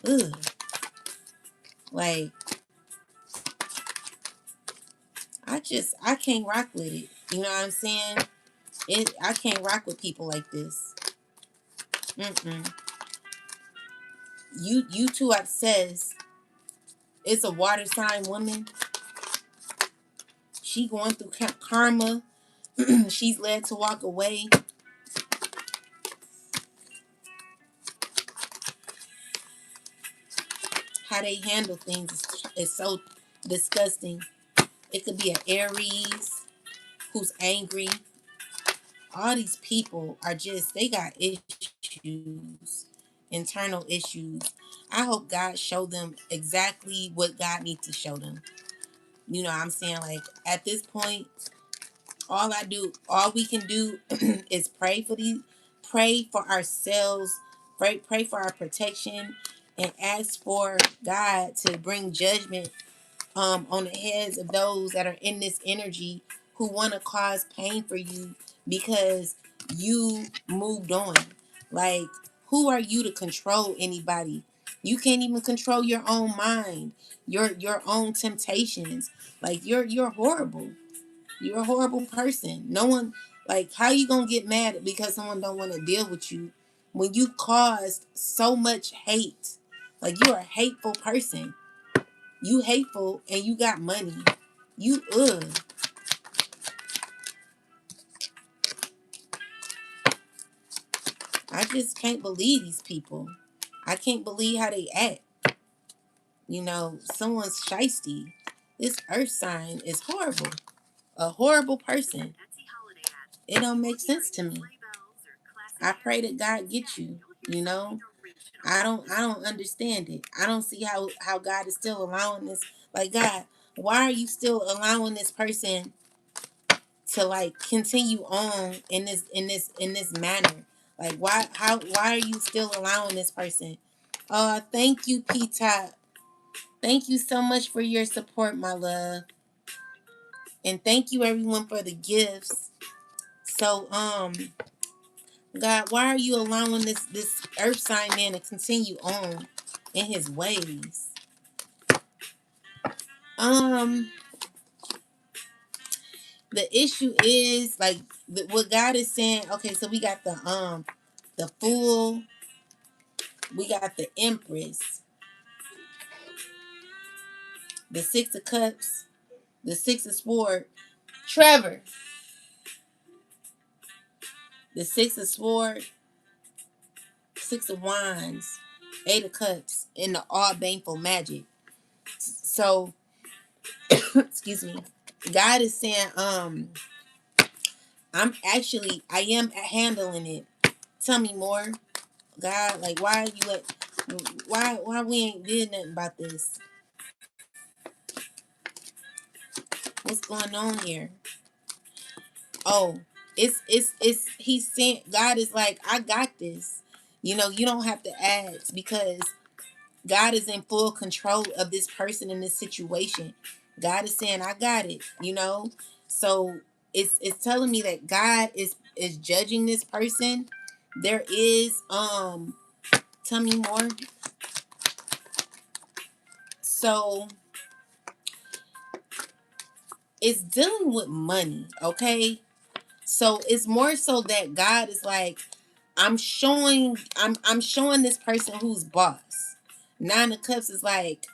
Ugh. Like I can't rock with it. You know what I'm saying? I can't rock with people like this. Mm-mm. You too says it's a water sign woman. She going through karma. She's led to walk away. How they handle things is so disgusting. It could be an Aries who's angry. All these people are they got issues, internal issues. I hope God show them exactly what God needs to show them. You know what I'm saying? Like at this point, all we can do is pray for ourselves, pray for our protection, and ask for God to bring judgment on the heads of those that are in this energy who want to cause pain for you because you moved on. Like, who are you to control anybody? You can't even control your own mind, your own temptations. Like you're horrible. You're a horrible person. No one, like, how you gonna get mad because someone don't want to deal with you when you caused so much hate? Like you're a hateful person. You hateful and you got money. You I just can't believe these people. I can't believe how they act. You know, someone's shisty. This earth sign is horrible. A horrible person. It don't make sense to me. I pray that God get you, you know? I don't understand it. I don't see how God is still allowing this. Like, God, why are you still allowing this person to like continue on in this manner? Like, why are you still allowing this person? Thank you, P-Top. Thank you so much for your support, my love. And thank you everyone for the gifts. So God, why are you allowing this earth sign man to continue on in his ways? Um, the issue is like what God is saying. Okay, so we got the Fool, we got the Empress, the Six of Cups, the Six of Swords, Trevor, the Six of Swords, Six of Wands, Eight of Cups, and the All Baneful Magic. So, excuse me. God is saying, I am handling it. Tell me more, God. Like, why we ain't did nothing about this? What's going on here? Oh, it's he's saying, God is like, I got this. You know, you don't have to ask because God is in full control of this person in this situation. God is saying, I got it, you know? So it's telling me that God is judging this person. There is tell me more. So it's dealing with money, okay? So it's more so that God is like, I'm showing this person who's boss. Nine of Cups is like,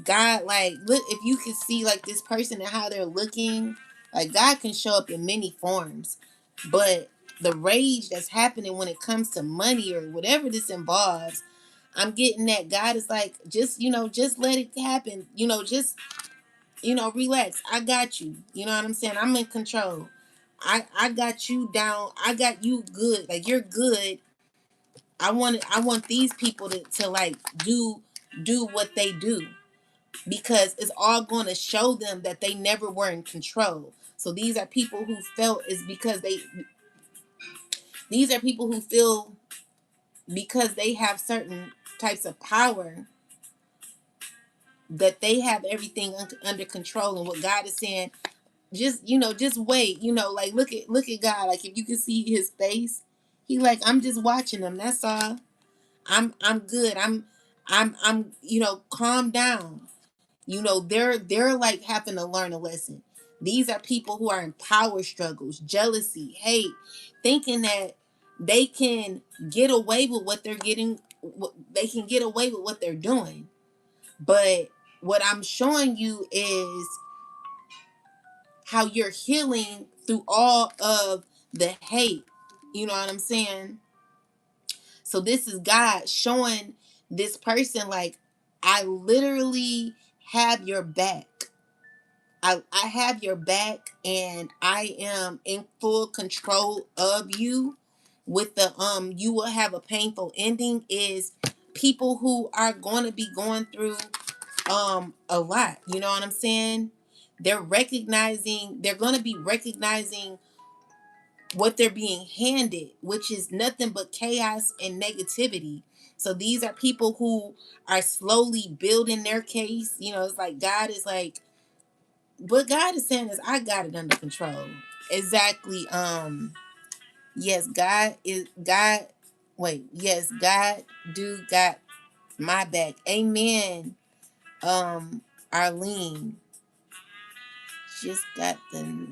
God, like, look, if you can see like this person and how they're looking, like God can show up in many forms. But the rage that's happening when it comes to money or whatever this involves, I'm getting that God is like, just let it happen. Just relax. I got you. You know what I'm saying? I'm in control. I got you down. I got you good. Like you're good. I want these people to like do what they do, because it's all going to show them that they never were in control. So these are people who felt is because these are people who feel because they have certain types of power that they have everything under control. And what God is saying, just wait, like look at God. Like if you can see his face, he like, I'm just watching them, that's all. I'm good. I'm calm down. They're like having to learn a lesson. These are people who are in power struggles, jealousy, hate, thinking that they can get away with what they're getting. They can get away with what they're doing. But what I'm showing you is how you're healing through all of the hate. You know what I'm saying? So this is God showing this person like, I literally have your back. I have your back, and I am in full control of you. With the you will have a painful ending is people who are going to be going through a lot. You know what I'm saying? They're going to be recognizing what they're being handed, which is nothing but chaos and negativity. So these are people who are slowly building their case. It's like God is like, what God is saying is, I got it under control. Exactly. Yes, God is God. Wait, yes, God do got my back. Amen. Arlene just got the.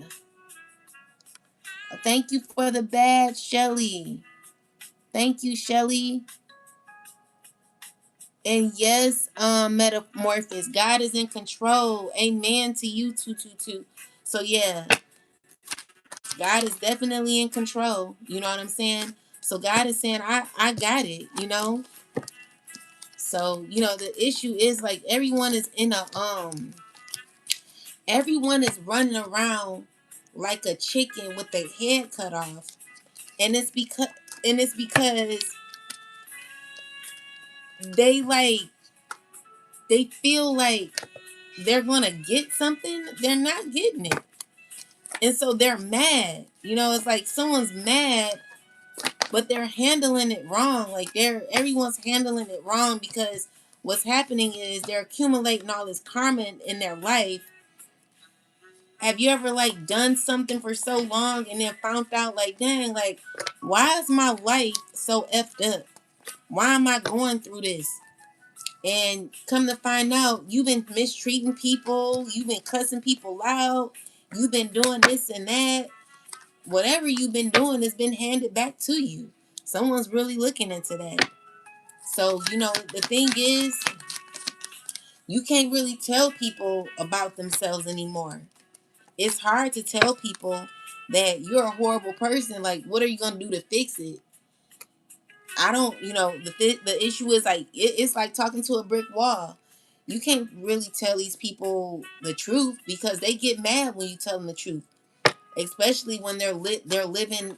Thank you for the badge, Shelly. Thank you, Shelly. And yes, Metamorphosis, God is in control. Amen to you, 222. So yeah, God is definitely in control. You know what I'm saying? So God is saying, I got it. So, the issue is like everyone is running around like a chicken with their head cut off. And it's because they like they feel like they're gonna get something, they're not getting it. And so they're mad. It's like someone's mad, but they're handling it wrong. Like everyone's handling it wrong, because what's happening is they're accumulating all this karma in their life. Have you ever like done something for so long and then found out like, dang, like, why is my life so effed up? Why am I going through this? And come to find out, you've been mistreating people, you've been cussing people out, you've been doing this and that. Whatever you've been doing has been handed back to you. Someone's really looking into that. So, the thing is, you can't really tell people about themselves anymore. It's hard to tell people that you're a horrible person. Like, what are you going to do to fix it? I don't, the issue is like, it's like talking to a brick wall. You can't really tell these people the truth, because they get mad when you tell them the truth. Especially when they're living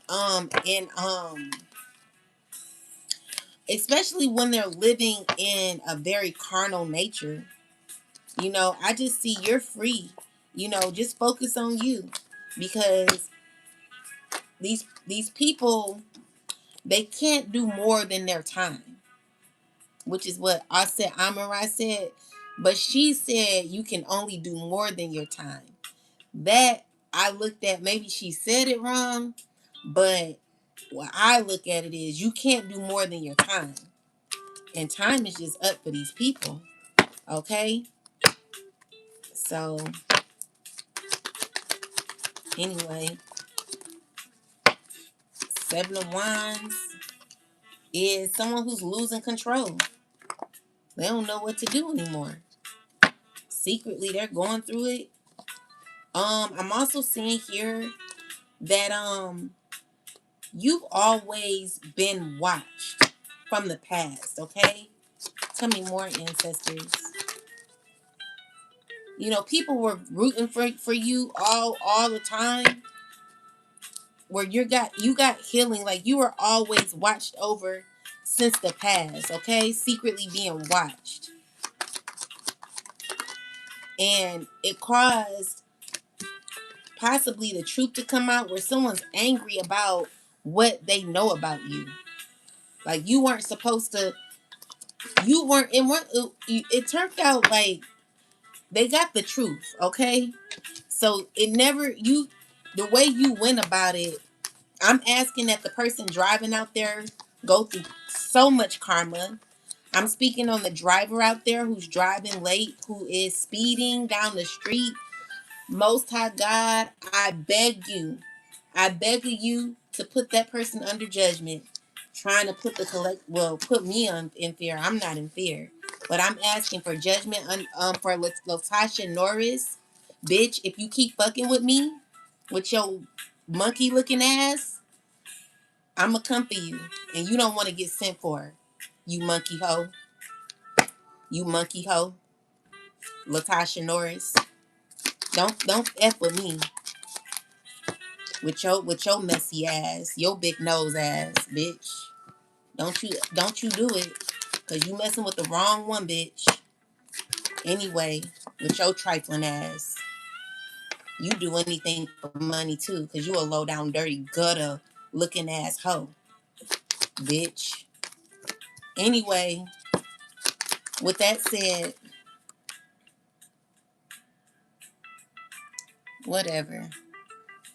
especially when they're living in a very carnal nature. I just see you're free. Just focus on you, because these people, they can't do more than their time, which is what I said. Amarai said, but she said you can only do more than your time. That I looked at, maybe she said it wrong, but what I look at it is, you can't do more than your time, and time is just up for these people. Okay, so anyway, Seven of Wands is someone who's losing control. They don't know what to do anymore. Secretly, they're going through it. I'm also seeing here that you've always been watched from the past. Okay, tell me more, ancestors. People were rooting for you all the time. where you got healing, like you were always watched over since the past, okay? Secretly being watched. And it caused possibly the truth to come out where someone's angry about what they know about you. Like you weren't supposed to, you weren't, it turned out like they got the truth, okay? So it never, the way you went about it, I'm asking that the person driving out there go through so much karma. I'm speaking on the driver out there who's driving late, who is speeding down the street. Most High God, I beg of you to put that person under judgment. Trying to put put me in fear. I'm not in fear, but I'm asking for judgment for Latasha Norris, bitch. If you keep fucking with me, with your monkey looking ass, I'ma come for you, and you don't want to get sent for, you monkey hoe, you monkey hoe, Latasha Norris. Don't f with me with your messy ass, your big nose ass, bitch. Don't you do it, cause you messing with the wrong one, bitch. Anyway, with your trifling ass, you do anything for money too, cause you a low down, dirty, gutter looking ass hoe, bitch. Anyway, with that said, whatever.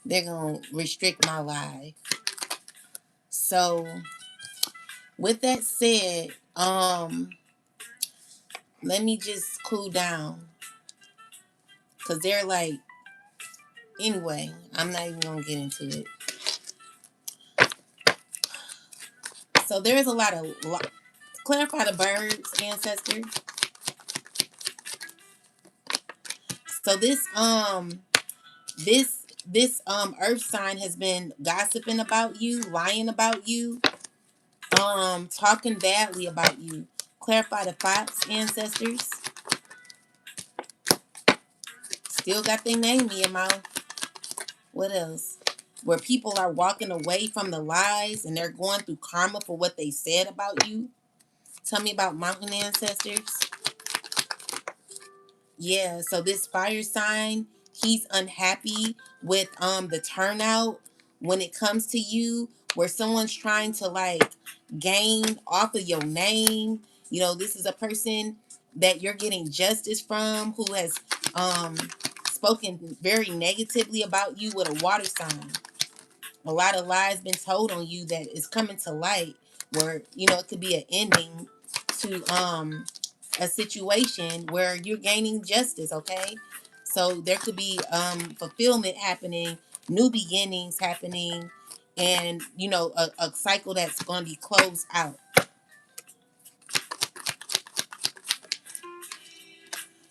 They're gonna restrict my life. So, with that said, let me just cool down, cause they're like, anyway, I'm not even gonna get into it. So there's a lot of clarify the birds, ancestor. So this earth sign has been gossiping about you, lying about you, talking badly about you. Clarify the fox, ancestors. Still got their name in your mouth. What else? Where people are walking away from the lies and they're going through karma for what they said about you. Tell me about mountain ancestors. Yeah, so this fire sign, he's unhappy with the turnout when it comes to you, where someone's trying to like gain off of your name. You know, this is a person that you're getting justice from who has um spoken very negatively about you with a water sign. A lot of lies been told on you that is coming to light, where you know it could be an ending to a situation where you're gaining justice, okay? So there could be fulfillment happening, new beginnings happening, and you know a cycle that's going to be closed out.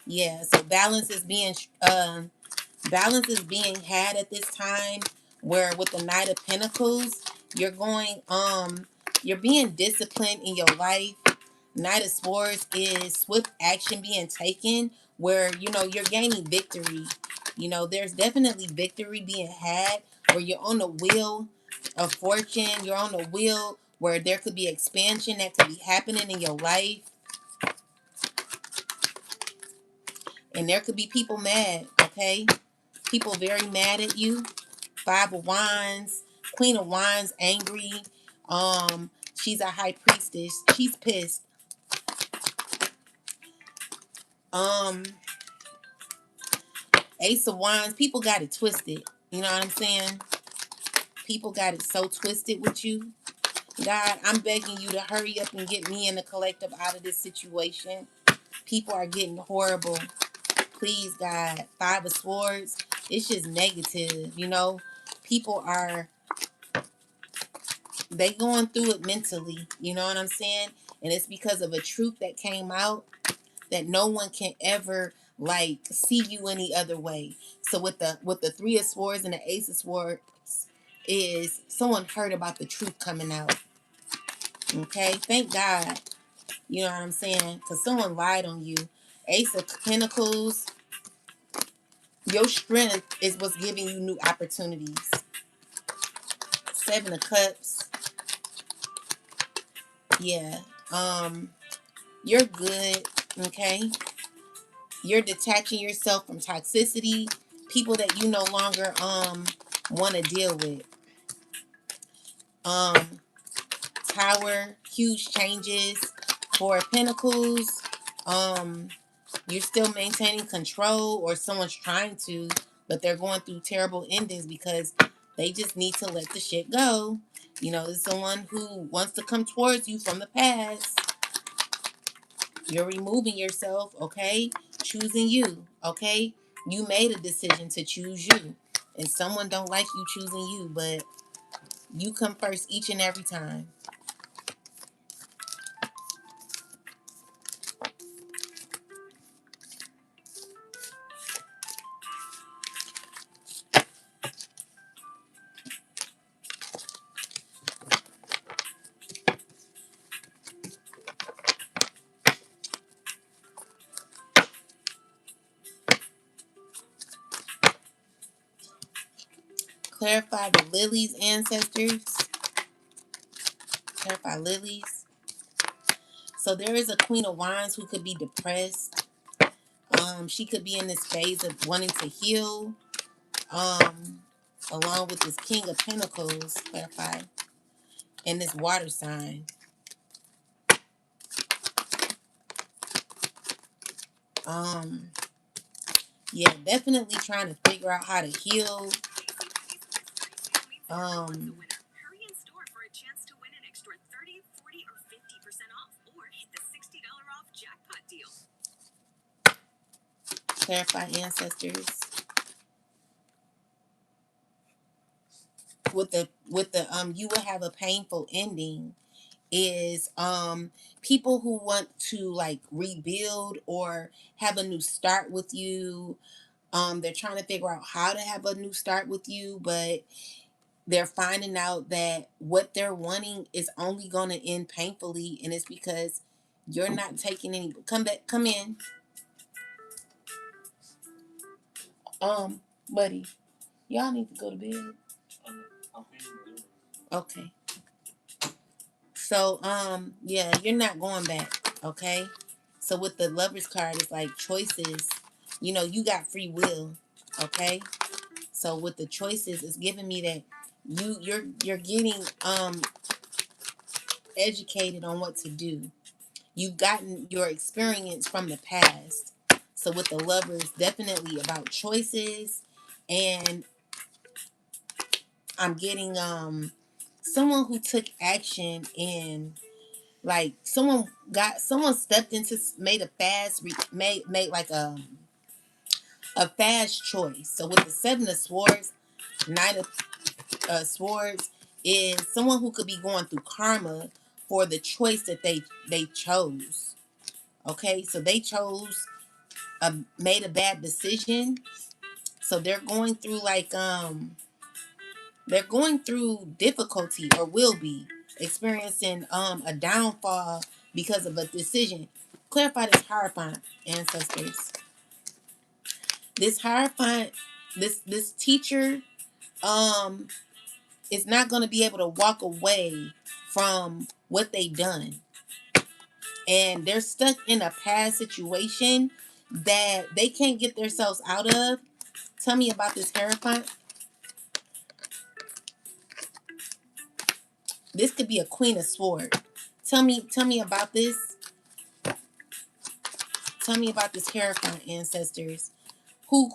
Yeah, so balance is being had at this time, where with the Knight of Pentacles, you're going you're being disciplined in your life. Knight of Swords is swift action being taken, where you know you're gaining victory. You know, there's definitely victory being had where you're on the wheel of fortune, you're on the wheel where there could be expansion that could be happening in your life. And there could be people mad, okay? People very mad at you. Five of Wands, Queen of Wands, angry. She's a high priestess. She's pissed. Um, Ace of Wands, people got it twisted. You know what I'm saying? People got it so twisted with you. God, I'm begging you to hurry up and get me and the collective out of this situation. People are getting horrible. Please, God. Five of Swords, it's just negative, you know? People are, they going through it mentally. You know what I'm saying? And it's because of a truth that came out that no one can ever like see you any other way. So with the Three of Swords and the Ace of Swords, is someone heard about the truth coming out. Okay, thank God. You know what I'm saying? Because someone lied on you. Ace of Pentacles, your strength is what's giving you new opportunities. Seven of Cups. Yeah. You're good. Okay. You're detaching yourself from toxicity, people that you no longer want to deal with. Um, Tower, huge changes. Four of Pentacles. Um, you're still maintaining control, or someone's trying to, but they're going through terrible endings because they just need to let the shit go. You know, there's someone who wants to come towards you from the past. You're removing yourself, okay? Choosing you, okay? You made a decision to choose you. And someone don't like you choosing you, but you come first each and every time. Clarify the lilies, ancestors. Clarify lilies. So there is a Queen of Wands who could be depressed. She could be in this phase of wanting to heal. Along with this King of Pentacles, clarify, and this water sign. Um, yeah, definitely trying to figure out how to heal. Um, Clarify, ancestors. With the you will have a painful ending is people who want to like rebuild or have a new start with you. They're trying to figure out how to have a new start with you, but they're finding out that what they're wanting is only going to end painfully, and it's because you're not taking any. Come back, come in, buddy. Y'all need to go to bed. Okay. So, yeah, you're not going back, okay? So with the Lovers card, it's like choices. You know, you got free will, okay? So with the choices, it's giving me that you're getting educated on what to do. You've gotten your experience from the past. So with the Lovers, definitely about choices, and I'm getting someone who took action in. Like someone stepped into, made a fast made like a fast choice. So with the Seven of Swords, Knight of Swords is someone who could be going through karma for the choice that they chose. Okay, so they chose made a bad decision. So they're going through like they're going through difficulty, or will be experiencing a downfall because of a decision. Clarify this Hierophant, ancestors. This Hierophant, this teacher, um, is not going to be able to walk away from what they done, and they're stuck in a past situation that they can't get themselves out of. Tell me about this Hierophant. This could be a Queen of Swords. Tell me about this. Tell me about this Hierophant, ancestors. Who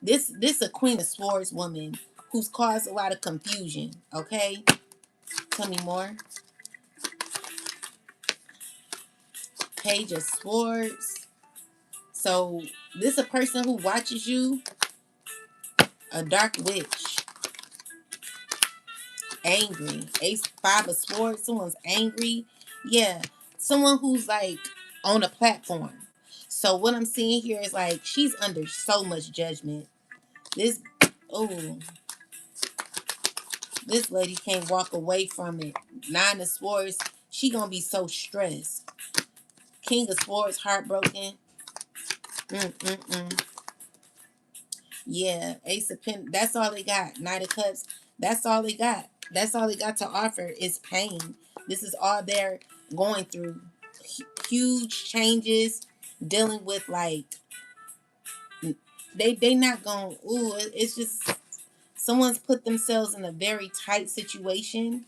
this a Queen of Swords woman who's caused a lot of confusion. Okay, tell me more. Page of Swords. So this a person who watches you. A dark witch. Angry. Ace, Five of Swords. Someone's angry. Yeah, someone who's like on a platform. So what I'm seeing here is like she's under so much judgment. This, oh, this lady can't walk away from it. Nine of Swords. She gonna be so stressed. King of Swords, heartbroken. Mm-mm-mm. Yeah, Ace of Pen. That's all they got. Knight of Cups. That's all they got. That's all they got to offer is pain. This is all they're going through. Huge changes, dealing with like they not going. Ooh, it's just someone's put themselves in a very tight situation.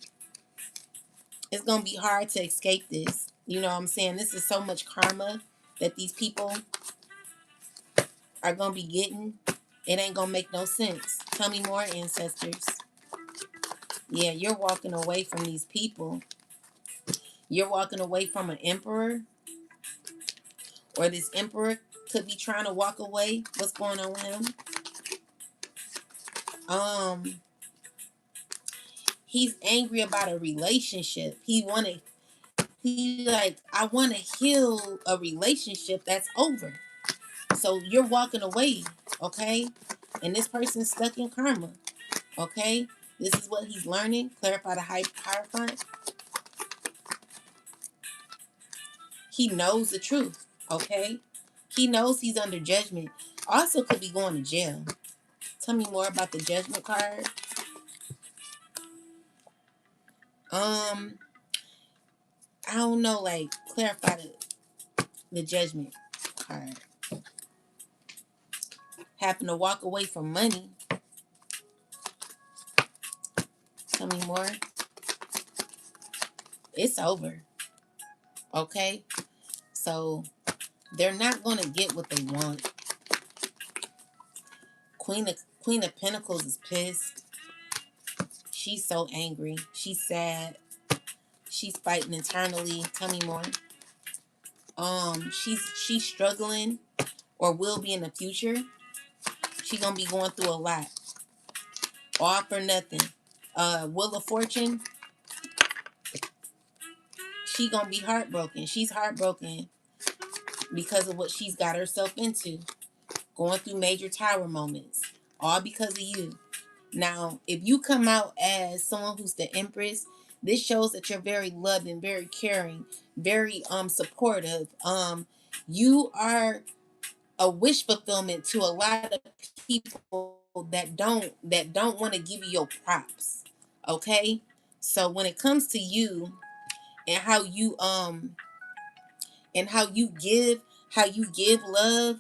It's gonna be hard to escape this. You know what I'm saying? This is so much karma that these people are gonna be getting. It ain't gonna make no sense. Tell me more, ancestors. Yeah, you're walking away from these people. You're walking away from an emperor, or this emperor could be trying to walk away. What's going on with him? Um, he's angry about a relationship. He like, I want to heal a relationship that's over. So you're walking away, okay? And this person's stuck in karma, okay? This is what he's learning. Clarify the hierophant. He knows the truth, okay? He knows he's under judgment. Also could be going to jail. Tell me more about the judgment card. I don't know, like clarify the judgment card. Happen to walk away from money. Tell me more. It's over. Okay? So they're not gonna get what they want. Queen of Pentacles is pissed. She's so angry. She's sad. She's fighting internally. Tell me more. She's struggling or will be in the future. She's gonna be going through a lot. All for nothing. Wheel of Fortune, she gonna be heartbroken. She's heartbroken because of what she's got herself into. Going through major tower moments. All because of you. Now, if you come out as someone who's the Empress, this shows that you're very loving, very caring, very supportive. You are a wish fulfillment to a lot of people that don't want to give you your props. Okay? So when it comes to you and how you give love,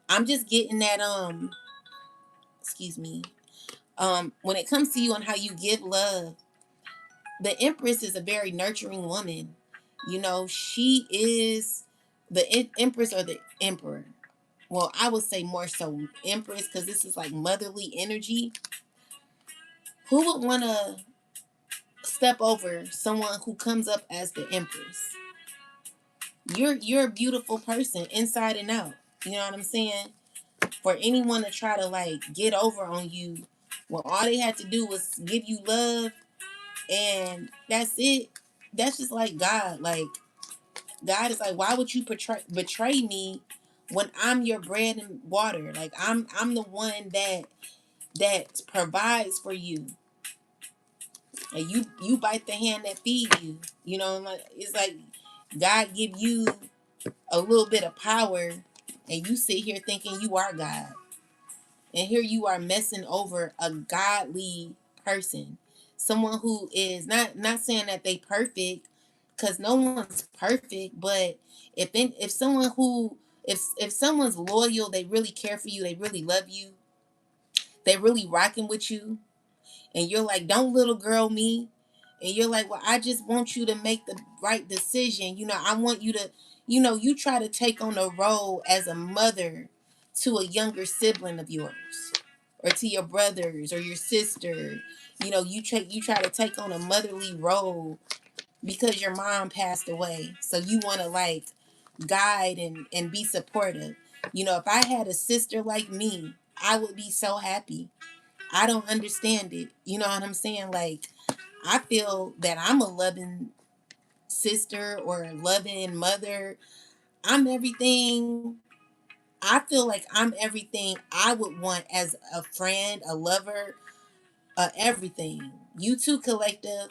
I'm just getting that excuse me. When it comes to you and how you give love, the Empress is a very nurturing woman. You know, she is the Empress or the Emperor. Well, I would say more so Empress because this is like motherly energy. Who would want to step over someone who comes up as the Empress? You're a beautiful person inside and out. You know what I'm saying? For anyone to try to like get over on you, well, all they had to do was give you love, and that's it. That's just like God. Like God is like, why would you betray me when I'm your bread and water? Like I'm the one that provides for you. And you bite the hand that feeds you. You know, like it's like God give you a little bit of power, and you sit here thinking you are God, and here you are messing over a godly person, someone who is not saying that they perfect, because no one's perfect, but if someone who if someone's loyal, they really care for you, they really love you, they really rocking with you, and you're like, don't little girl me, and you're like, well, I just want you to make the right decision. You know, I want you to, you try to take on a role as a mother to a younger sibling of yours, or to your brothers or your sister. You know, you try to take on a motherly role because your mom passed away, so you want to like guide and be supportive. You know, if I had a sister like me, I would be so happy. I don't understand it. You know what I'm saying? Like, I feel that I'm a loving sister or a loving mother. I'm everything. I feel like I'm everything I would want as a friend, a lover, everything. You too, collective.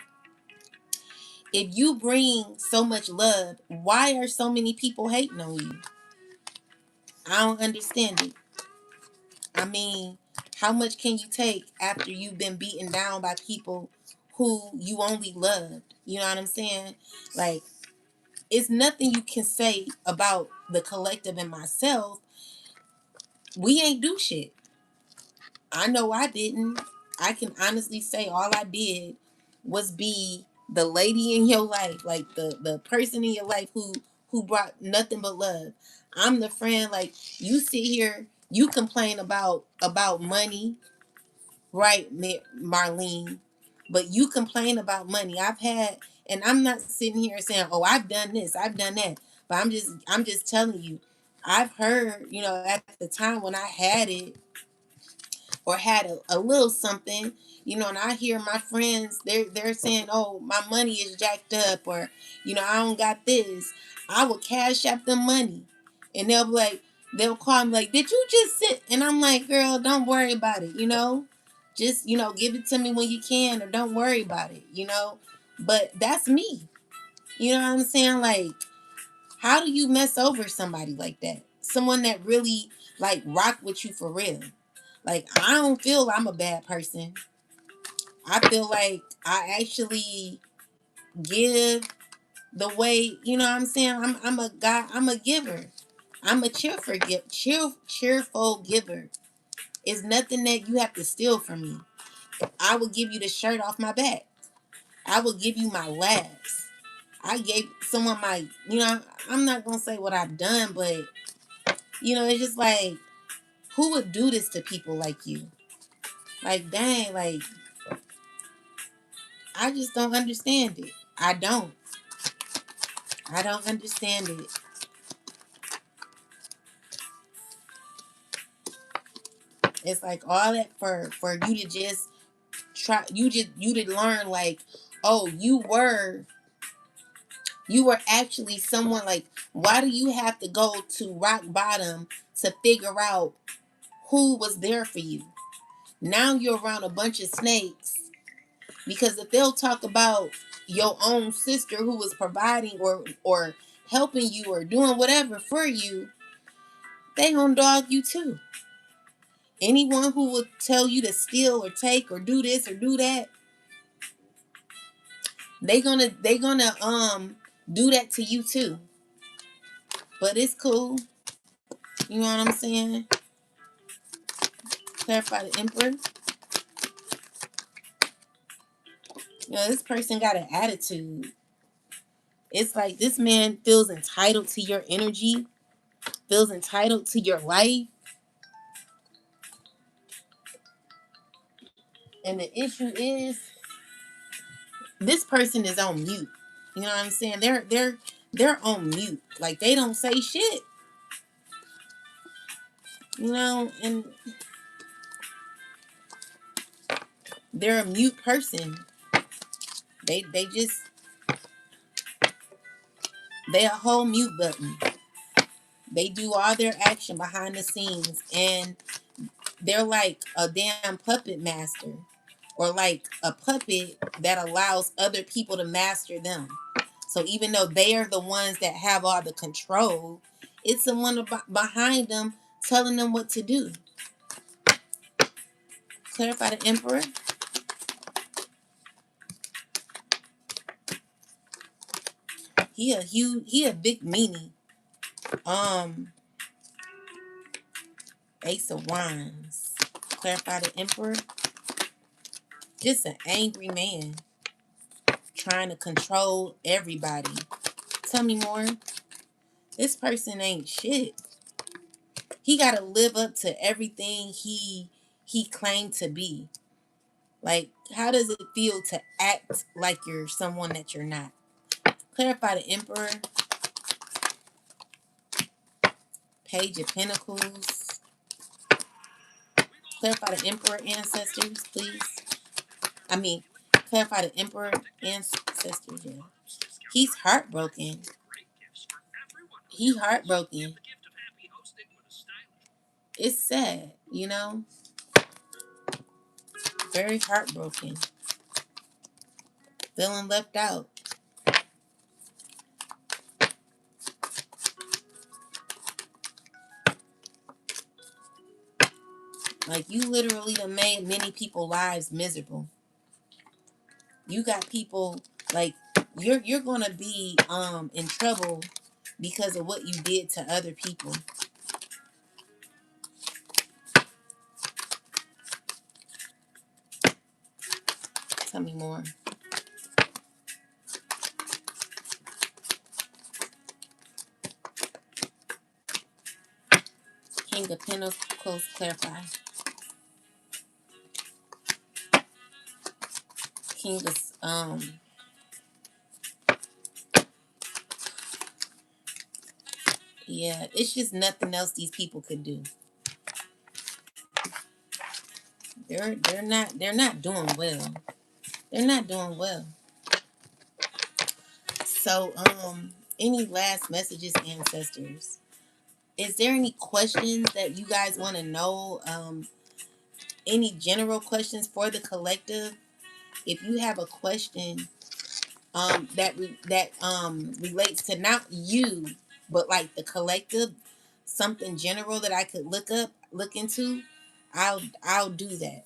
If you bring so much love, why are so many people hating on you? I don't understand it. I mean, How much can you take after you've been beaten down by people who you only loved? You know what I'm saying? Like, it's nothing you can say about the collective and myself. We ain't do shit. I know I didn't. I can honestly say all I did was be the lady in your life, like the person in your life who brought nothing but love. I'm the friend. Like, you sit here, you complain about money, right, Marlene? But you complain about money. I've had, and I'm not sitting here saying, "Oh, I've done this, I've done that," but I'm just telling you, I've heard, at the time when I had it, or had a little something, and I hear my friends, they're saying, "Oh, my money is jacked up," or, "I don't got this." I would cash out them money, and they'll call me like, "Did you just sit?" And I'm like, "Girl, don't worry about it, just, give it to me when you can, or don't worry about it. But that's me. You know what I'm saying? Like, how do you mess over somebody like that? Someone that really, like, rock with you for real. Like, I don't feel I'm a bad person. I feel like I actually give the way, you know what I'm saying? I'm a guy, I'm a giver. I'm a cheerful giver. It's nothing that you have to steal from me. I will give you the shirt off my back. I will give you my laughs. I gave someone I'm not gonna say what I've done, but it's just like, who would do this to people like you? Like, dang, like, I just don't understand it. I don't. I don't understand it. It's like all that for you to just try. You to learn, like, oh, you were actually someone. Like, why do you have to go to rock bottom to figure out who was there for you? Now you're around a bunch of snakes, because if they'll talk about your own sister who was providing or helping you or doing whatever for you, they gonna dog you too. Anyone who would tell you to steal or take or do this or do that, they gonna do that to you too. But it's cool. You know what I'm saying? Clarify the emperor. This person got an attitude. It's like this man feels entitled to your energy, feels entitled to your life. And the issue is, this person is on mute. You know what I'm saying? They're on mute. Like, they don't say shit. And they're a mute person. They just, they a whole mute button. They do all their action behind the scenes, and they're like a damn puppet master, or like a puppet that allows other people to master them. So even though they are the ones that have all the control, it's someone behind them telling them what to do. Clarify the emperor. He a big meanie. Ace of Wands. Clarify the emperor. Just an angry man trying to control everybody. Tell me more. This person ain't shit. He gotta live up to everything he claimed to be. Like, how does it feel to act like you're someone that you're not? Clarify the emperor. Page of Pentacles. Clarify the emperor, ancestors, please. I mean, clarify the emperor, ancestors. Yeah. He's heartbroken. He heartbroken. It's sad. Very heartbroken. Feeling left out. Like, you literally done made many people's lives miserable. You got people, like, you're gonna be in trouble because of what you did to other people. Tell me more. King of Pentacles, clarify. King of yeah, it's just nothing else these people could do. They're not doing well. They're not doing well. So any last messages, ancestors? Is there any questions that you guys want to know? Any general questions for the collective? If you have a question that relates to not you, but like the collective, something general that I could look into, I'll do that.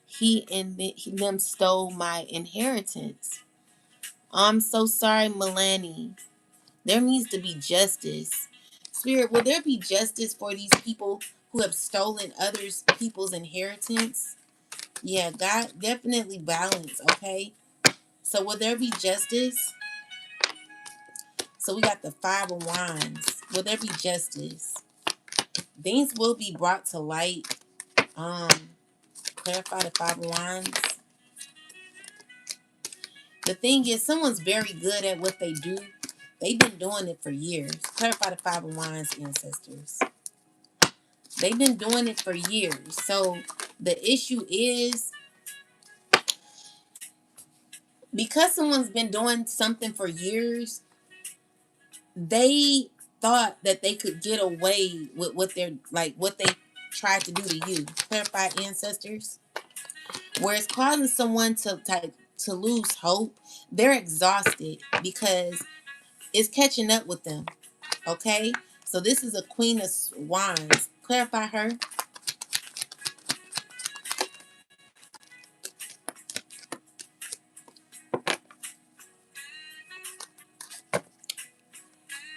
He and them stole my inheritance. I'm so sorry, Milani. There needs to be justice. Spirit, will there be justice for these people who have stolen others people's inheritance? Yeah, God, definitely balance, okay? So will there be justice? So we got the Five of Wands. Will there be justice? Things will be brought to light. Um, Clarify the Five of Wands. The thing is, someone's very good at what they do. They've been doing it for years. Clarify the Five of Wands, ancestors. They've been doing it for years. So the issue is, because someone's been doing something for years, they thought that they could get away with what they tried to do to you. Clarify, ancestors. Where it's causing someone to lose hope. They're exhausted because it's catching up with them. Okay? So this is a Queen of Wands. Clarify her.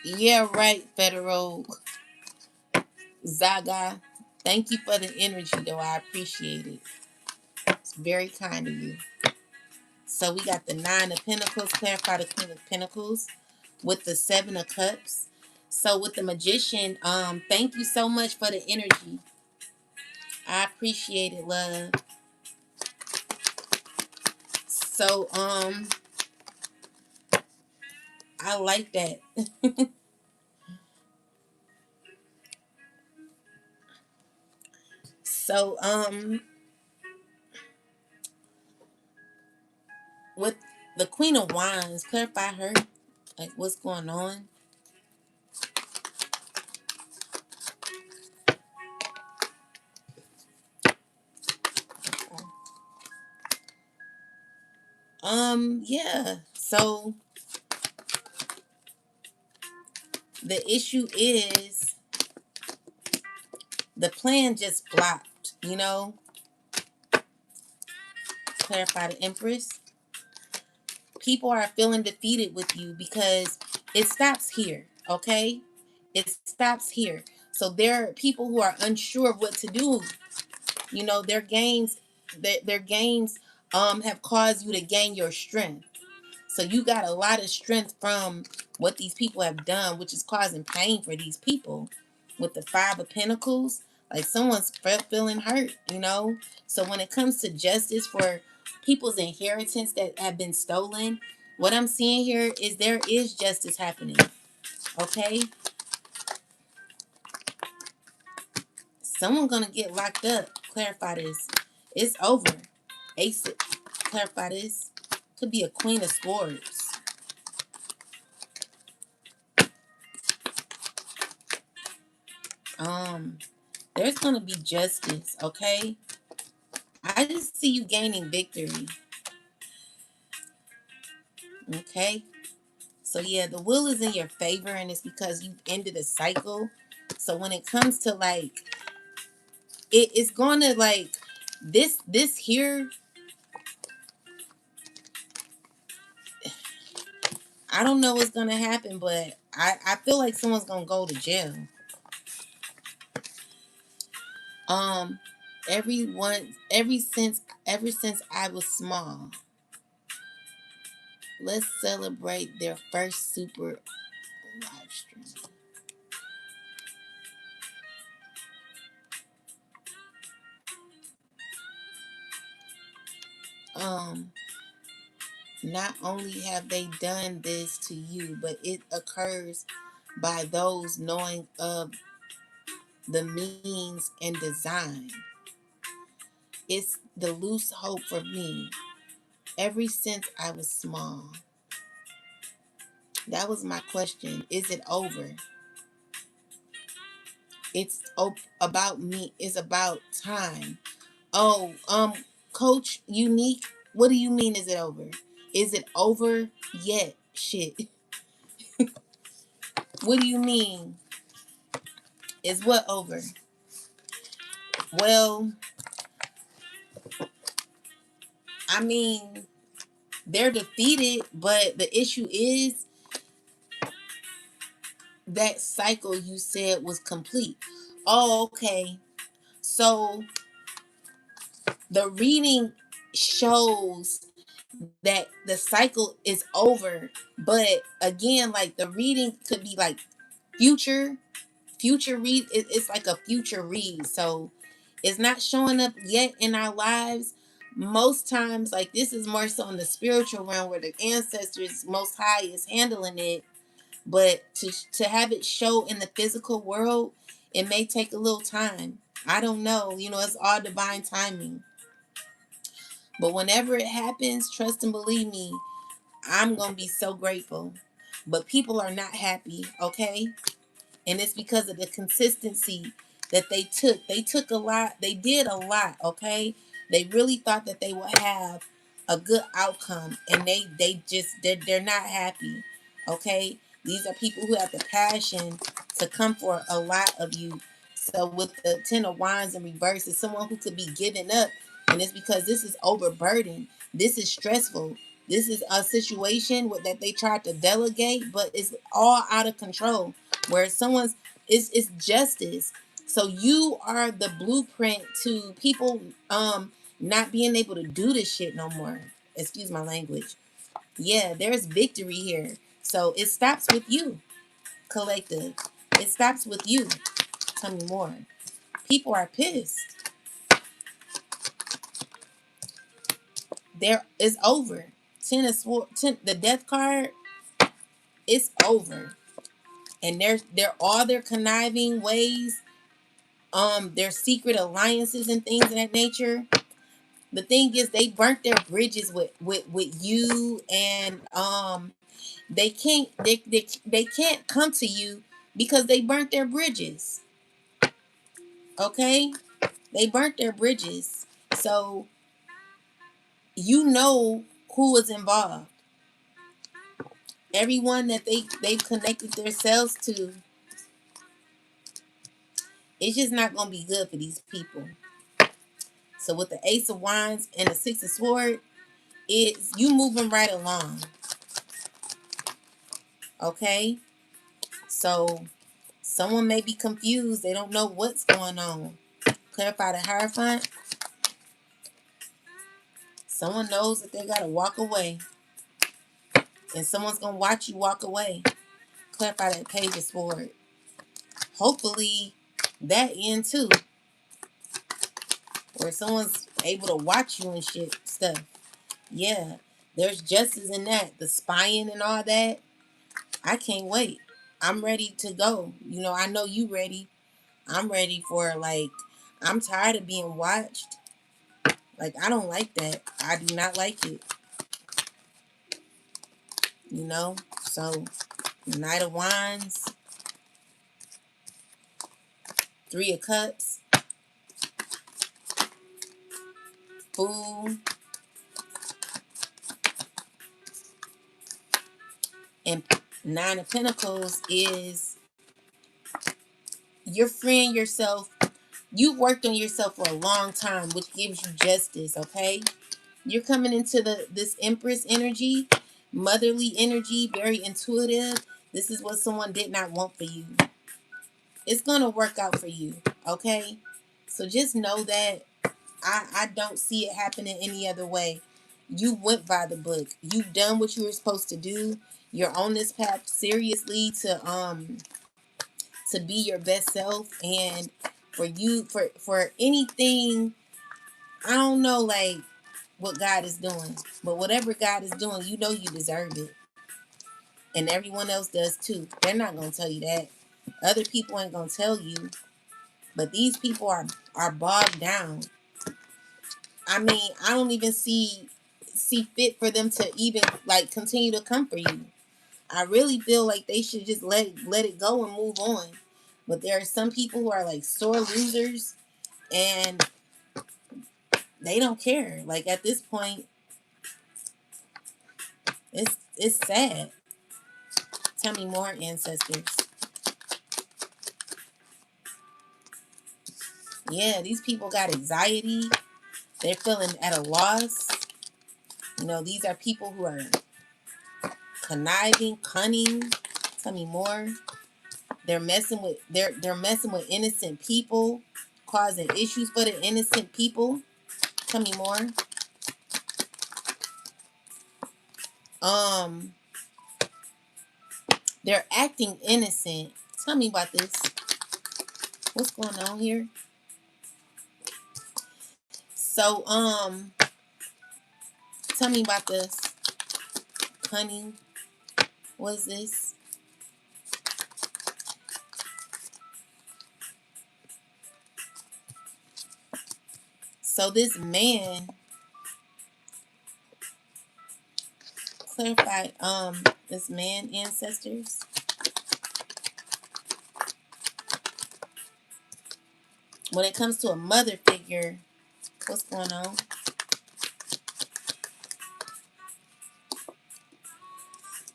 Yeah, right, Federal Zaga. Thank you for the energy, though. I appreciate it. It's very kind of you. So we got the Nine of Pentacles. Clarify the Queen of Pentacles with the Seven of Cups. So with the Magician, thank you so much for the energy. I appreciate it, love. So I like that. So with the Queen of Wands, clarify her. Like, what's going on? Yeah. So the issue is the plan just flopped, you know? Clarify the Empress. People are feeling defeated with you because it stops here, okay? It stops here. So there are people who are unsure of what to do. You know, their games have caused you to gain your strength. So you got a lot of strength from what these people have done, which is causing pain for these people. With the Five of Pentacles, like, someone's feeling hurt, you know? So when it comes to justice for people's inheritance that have been stolen, what I'm seeing here is there is justice happening, okay? Someone gonna get locked up. Clarify this. It's over. Ace it. Clarify this. Could be a Queen of Swords. There's gonna be justice, okay? I just see you gaining victory. Okay? So yeah, the will is in your favor, and it's because you've ended a cycle. So when it comes to, like, it's gonna like this here. I don't know what's gonna happen, but I feel like someone's gonna go to jail. Um, everyone, ever since I was small, let's celebrate their first super live stream. Um, not only have they done this to you, but it occurs by those knowing of the means and design. It's the loose hope for me. Ever since I was small, that was my question. Is it over? It's about me. It's about time. Oh, Coach Unique, what do you mean? Is it over? Is it over yet? Shit. What do you mean? Is what over? Well, I mean, they're defeated, but the issue is that cycle you said was complete. Oh, okay. So the reading shows that the cycle is over, but again, like the reading could be like future read. It's like a future read, so it's not showing up yet in our lives. Most times, like this is more so in the spiritual realm where the ancestors most high is handling it, but to have it show in the physical world, it may take a little time. I don't know, it's all divine timing. But whenever it happens, trust and believe me, I'm going to be so grateful. But people are not happy, okay? And it's because of the consistency that they took. They took a lot. They did a lot, okay? They really thought that they would have a good outcome, and they're not happy, okay? These are people who have the passion to come for a lot of you. So with the Ten of Wands in reverse, it's someone who could be giving up, and it's because this is overburdened. This is stressful. This is a situation that they tried to delegate, but it's all out of control. Where someone's it's justice. So you are the blueprint to people not being able to do this shit no more. Excuse my language. Yeah, there's victory here. So it stops with you, collective. It stops with you. Tell me more. People are pissed. It's over. The death card, it's over. And they're all their conniving ways, their secret alliances and things of that nature. The thing is, they burnt their bridges with you, and they can't come to you because they burnt their bridges. Okay, they burnt their bridges, so you know who is involved. Everyone that they've connected themselves to, it's just not gonna be good for these people. So with the Ace of Wands and the Six of Swords, it's you moving right along. Okay, so someone may be confused. They don't know what's going on. Clarify the Hierophant. Someone knows that they got to walk away. And someone's going to watch you walk away. Clarify that Page of Swords. Hopefully that end too. Where someone's able to watch you and shit stuff. Yeah. There's justice in that. The spying and all that. I can't wait. I'm ready to go. I know you ready. I'm ready for I'm tired of being watched. Like, I don't like that. I do not like it. So Knight of Wands, Three of Cups, Fool, and Nine of Pentacles is you're freeing yourself You've worked on yourself for a long time, which gives you justice, okay? You're coming into this Empress energy, motherly energy, very intuitive. This is what someone did not want for you. It's gonna work out for you, okay? So just know that I don't see it happening any other way. You went by the book. You've done what you were supposed to do. You're on this path seriously to be your best self, and for anything, I don't know like what God is doing, but whatever God is doing, you know you deserve it, and everyone else does too. They're not gonna tell you that. Other people ain't gonna tell you, but these people are bogged down. I mean, I don't even see fit for them to even like continue to come for you. I really feel like they should just let it go and move on. But there are some people who are like sore losers, and they don't care. Like at this point, it's sad. Tell me more, ancestors. Yeah, these people got anxiety. They're feeling at a loss. You know, these are people who are conniving, cunning. Tell me more. They're messing with innocent people, causing issues for the innocent people. Tell me more. Um, they're acting innocent. Tell me about this. What's going on here? So, tell me about this. Cunning. What is this? So this man, clarify, this man, ancestors. When it comes to a mother figure, what's going on?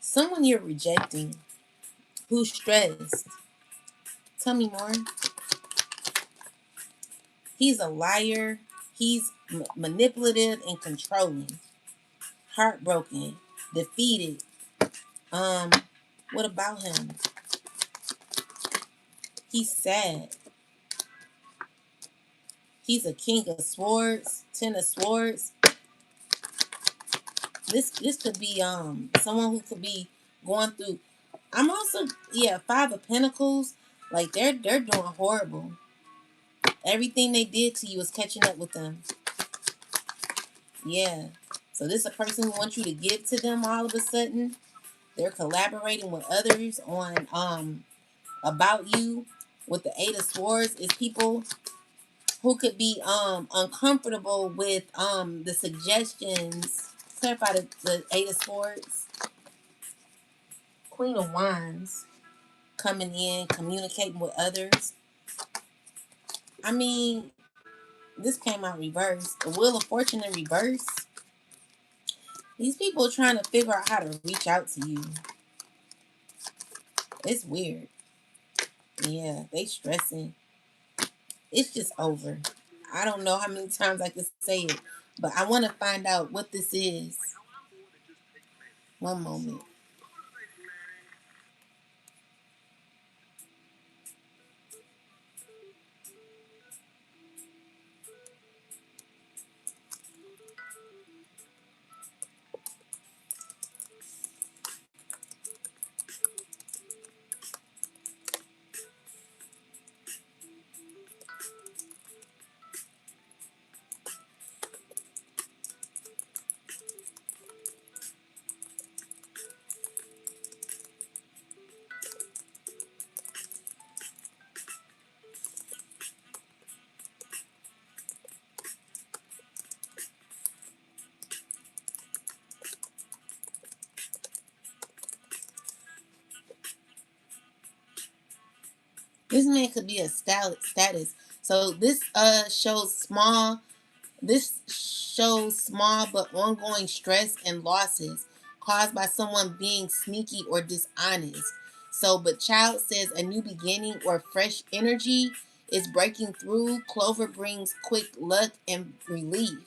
Someone you're rejecting, who's stressed. Tell me more. He's a liar. He's manipulative and controlling. Heartbroken, defeated. Um, what about him? He's sad. He's a king of swords, 10 of swords. This could be someone who could be going through. I'm also, yeah, 5 of Pentacles. Like they're doing horrible. Everything they did to you is catching up with them. Yeah. So this is a person who wants you to give to them all of a sudden. They're collaborating with others on about you. With the 8 of Swords is people who could be uncomfortable with the suggestions. Clarify the 8 of Swords. Queen of Wands coming in, communicating with others. I mean, this came out reversed. The Wheel of Fortune in reverse. These people are trying to figure out how to reach out to you. It's weird. Yeah, they stressing. It's just over. I don't know how many times I can say it, but I want to find out what this is. One moment. This man could be a status. So this shows small. This shows small but ongoing stress and losses caused by someone being sneaky or dishonest. So, but child says a new beginning or fresh energy is breaking through. Clover brings quick luck and relief.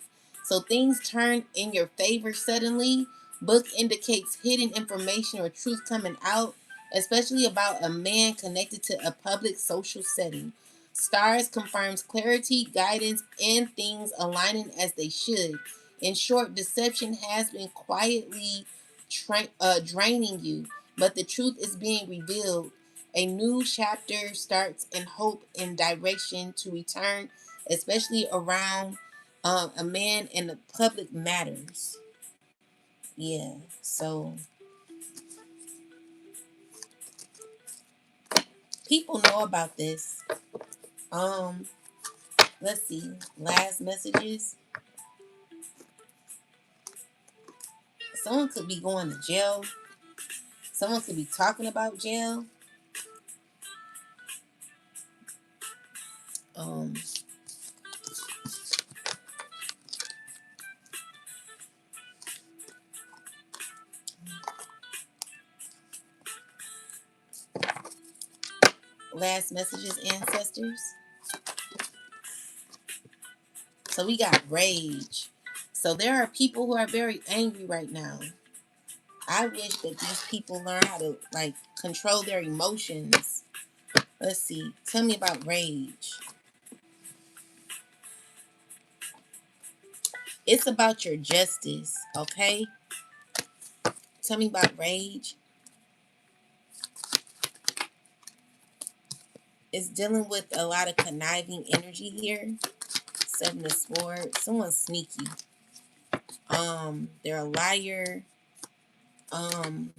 So things turn in your favor suddenly. Book indicates hidden information or truth coming out, especially about a man connected to a public social setting. Stars confirms clarity, guidance, and things aligning as they should. In short, deception has been quietly draining you, but the truth is being revealed. A new chapter starts in hope and direction to return, especially around a man in the public matters. Yeah, so people know about this. Um, let's see. Last messages. Someone could be going to jail. Someone could be talking about jail. Um, last messages, ancestors. So we got rage. So there are people who are very angry right now. I wish that these people learn how to like control their emotions. Let's see. Tell me about rage. It's about your justice, okay? Tell me about rage. It's dealing with a lot of conniving energy here. Seven of Swords. Someone's sneaky. They're a liar. Um,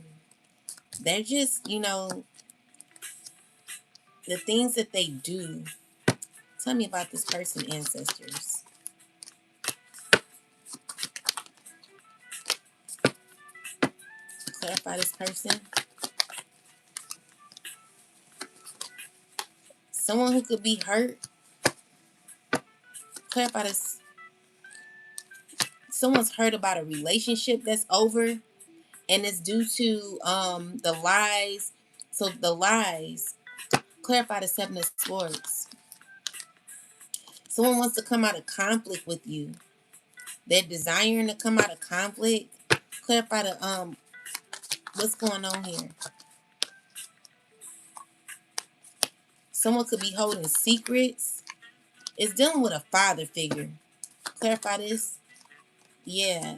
they're just, the things that they do. Tell me about this person, ancestors. Clarify this person. Someone who could be hurt. Clarify this. Someone's heard about a relationship that's over, and it's due to the lies. So the lies. Clarify the Seven of Swords. Someone wants to come out of conflict with you. They're desiring to come out of conflict. Clarify the what's going on here. Someone could be holding secrets. It's dealing with a father figure. Clarify this. Yeah.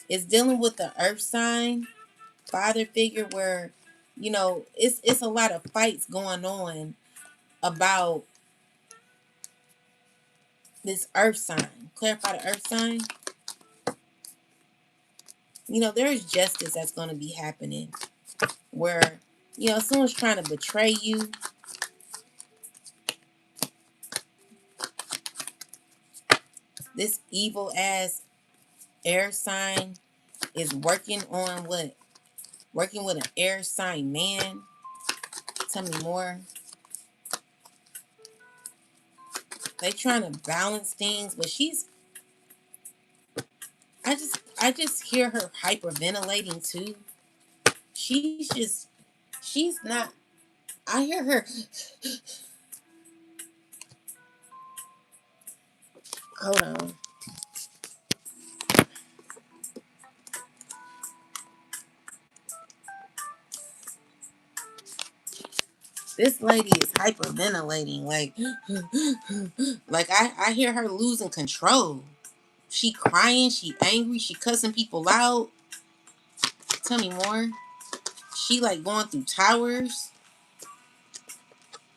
It's dealing with the earth sign father figure where, it's a lot of fights going on about this earth sign. Clarify the earth sign. There's justice that's going to be happening where, someone's trying to betray you. This evil ass air sign is working on what? Working with an air sign man. Tell me more. They trying to balance things, but I just hear her hyperventilating too. She's not. I hear her. Hold on. This lady is hyperventilating. Like I hear her losing control. She crying. She angry. She cussing people out. Tell me more. She like going through towers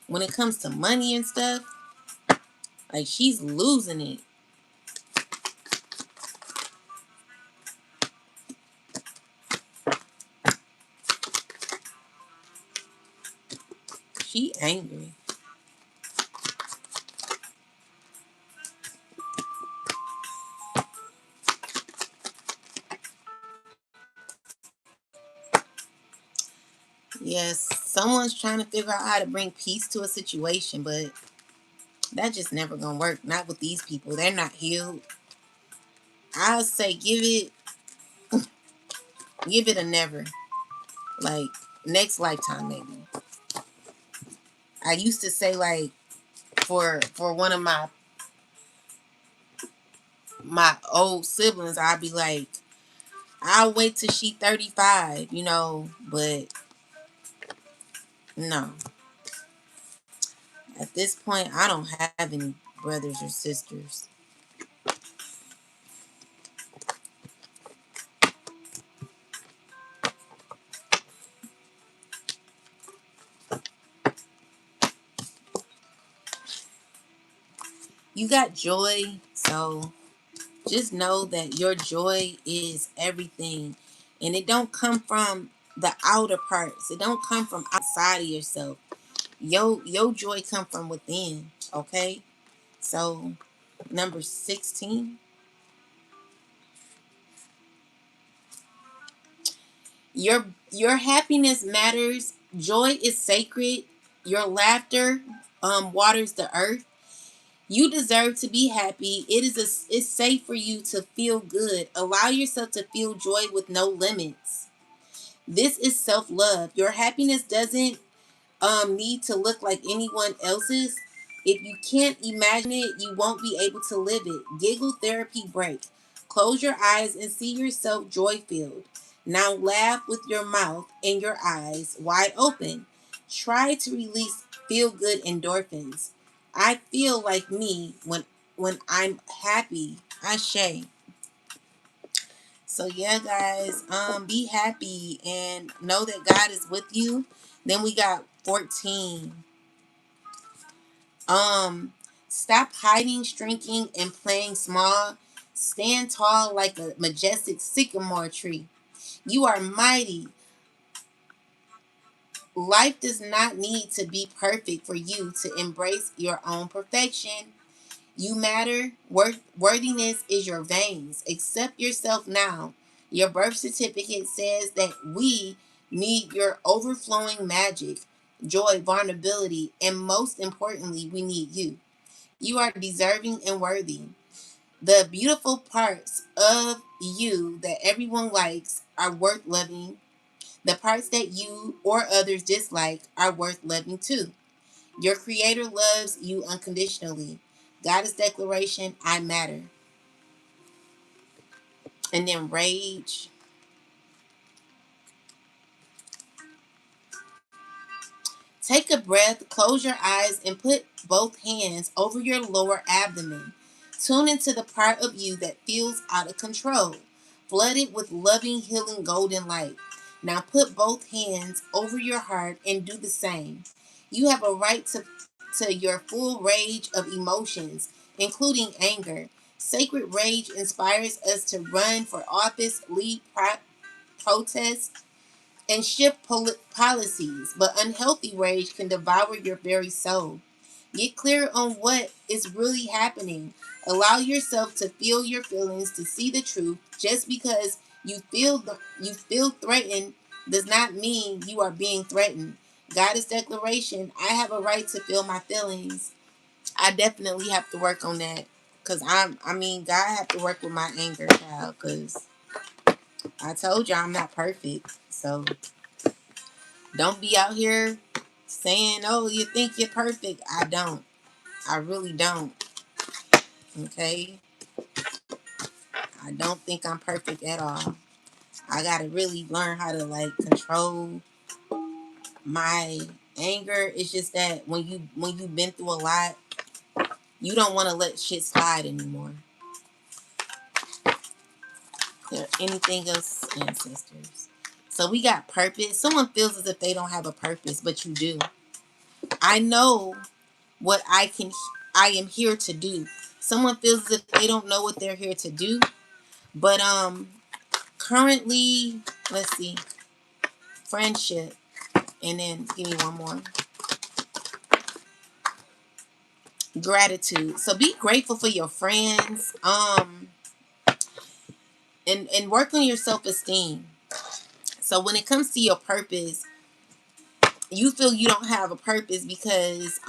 when it comes to money and stuff. Like she's losing it. She angry. Yes, someone's trying to figure out how to bring peace to a situation, but that just never gonna work. Not with these people. They're not healed. I'll say give it a never. Like next lifetime maybe. I used to say, like, for one of my old siblings, I'd be like, I'll wait till she 35, but no. At this point, I don't have any brothers or sisters. You got joy, so just know that your joy is everything. And it don't come from the outer parts. It don't come from outside of yourself. Your joy come from within, okay? So, number 16. Your happiness matters. Joy is sacred. Your laughter waters the earth. You deserve to be happy. It's safe for you to feel good. Allow yourself to feel joy with no limits. This is self-love. Your happiness doesn't need to look like anyone else's. If you can't imagine it, you won't be able to live it. Giggle therapy break. Close your eyes and see yourself joy-filled. Now laugh with your mouth and your eyes wide open. Try to release feel-good endorphins. I feel like me when I'm happy. Ashe. So yeah, guys, be happy and know that God is with you. Then we got 14. Stop hiding, shrinking, and playing small. Stand tall like a majestic sycamore tree. You are mighty. Life does not need to be perfect for you to embrace your own perfection. You matter. Worthiness is your veins. Accept yourself now. Your birth certificate says that we need your overflowing magic, joy, vulnerability, and most importantly, we need you. You are deserving and worthy. The beautiful parts of you that everyone likes are worth loving. The parts that you or others dislike are worth loving too. Your creator loves you unconditionally. Goddess declaration, I matter. And then rage. Take a breath, close your eyes, and put both hands over your lower abdomen. Tune into the part of you that feels out of control, flooded with loving, healing, golden light. Now put both hands over your heart and do the same. You have a right to your full range of emotions, including anger. Sacred rage inspires us to run for office, lead protests, and shift policies, but unhealthy rage can devour your very soul. Get clear on what is really happening. Allow yourself to feel your feelings, to see the truth. Just because you feel threatened does not mean you are being threatened. Goddess declaration, I have a right to feel my feelings. I definitely have to work on that. Cause God have to work with my anger, child. Cause I told you I'm not perfect. So don't be out here saying, oh, you think you're perfect. I don't. I really don't. Okay? I don't think I'm perfect at all. I got to really learn how to like control my anger. It's just that when you've been through a lot, you don't want to let shit slide anymore. There anything else, ancestors? So we got purpose. Someone feels as if they don't have a purpose, but you do. I know what I am here to do. Someone feels as if they don't know what they're here to do. But currently, let's see, friendship. And then give me one more. Gratitude. So be grateful for your friends. And work on your self-esteem. So when it comes to your purpose, you feel you don't have a purpose because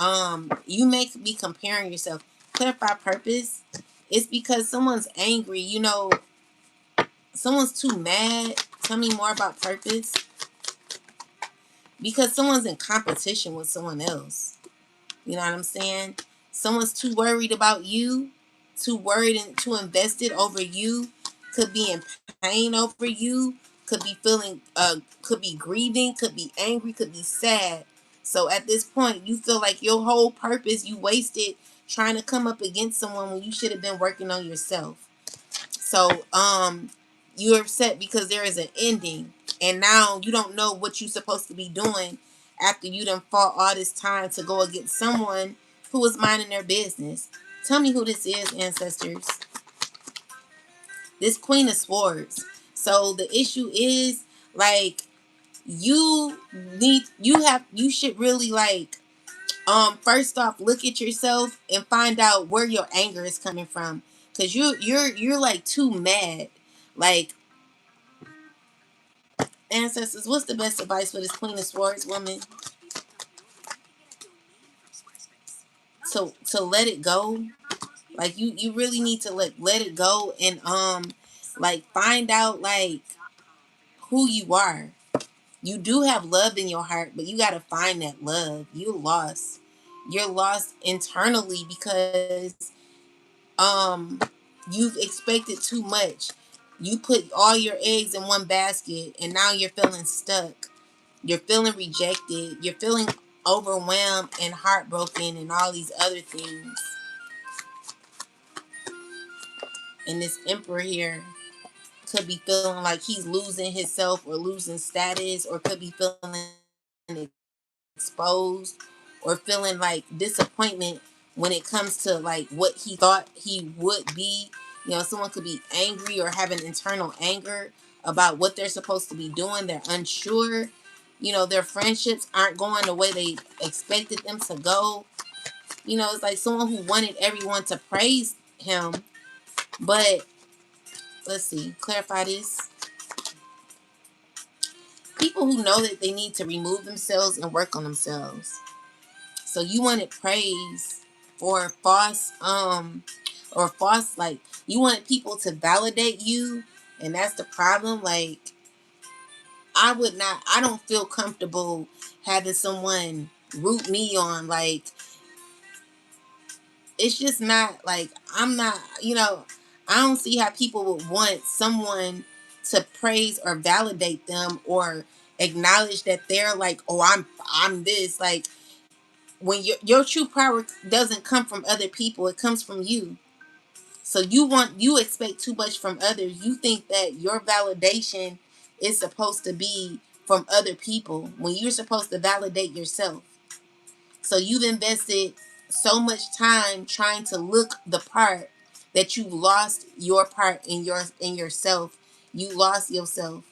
you may be comparing yourself. Clarify purpose. It's because someone's angry, someone's too mad. Tell me more about purpose. Because someone's in competition with someone else. You know what I'm saying? Someone's too worried about you, too worried and too invested over you, could be in pain over you, could be feeling, could be grieving, could be angry, could be sad. So at this point, you feel like your whole purpose you wasted trying to come up against someone when you should have been working on yourself. So you're upset because there is an ending, and now you don't know what you're supposed to be doing after you done fought all this time to go against someone who was minding their business. Tell me who this is, ancestors. This Queen of Swords. So the issue is, like, you should really, like, first off, look at yourself and find out where your anger is coming from, because you're like too mad. Like, ancestors, what's the best advice for this Queen of Swords woman? To let it go. Like, you really need to let it go, and like, find out, like, who you are. You do have love in your heart, but you got to find that love. You're lost internally because um you've expected too much. You put all your eggs in one basket, and now you're feeling stuck. You're feeling rejected. You're feeling overwhelmed and heartbroken and all these other things. And this emperor here could be feeling like he's losing himself or losing status, or could be feeling exposed, or feeling like disappointment when it comes to, like, what he thought he would be. You know, someone could be angry or have an internal anger about what they're supposed to be doing. They're unsure. You know, their friendships aren't going the way they expected them to go. You know, it's like someone who wanted everyone to praise him. But let's see, clarify this. People who know that they need to remove themselves and work on themselves. So you wanted praise for false, or false, like, you wanted people to validate you, and that's the problem. Like, I don't feel comfortable having someone root me on. Like, it's just not, like, I'm not, I don't see how people would want someone to praise or validate them, or acknowledge that they're like, oh, I'm this. Like, when your true power doesn't come from other people, it comes from you. So you expect too much from others. You think that your validation is supposed to be from other people when you're supposed to validate yourself. So you've invested so much time trying to look the part that you lost your part in yourself. You lost yourself.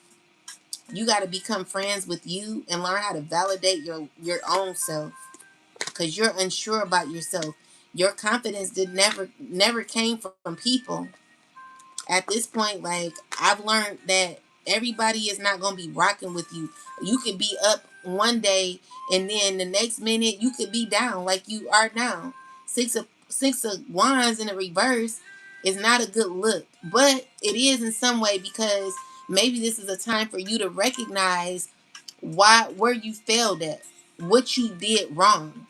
You got to become friends with you and learn how to validate your own self, because you're unsure about yourself. Your confidence did never came from people. At this point, like, I've learned that everybody is not gonna be rocking with you. You could be up one day, and then the next minute you could be down like you are now. Six of wands in the reverse is not a good look, but it is in some way, because maybe this is a time for you to recognize where you failed at, what you did wrong.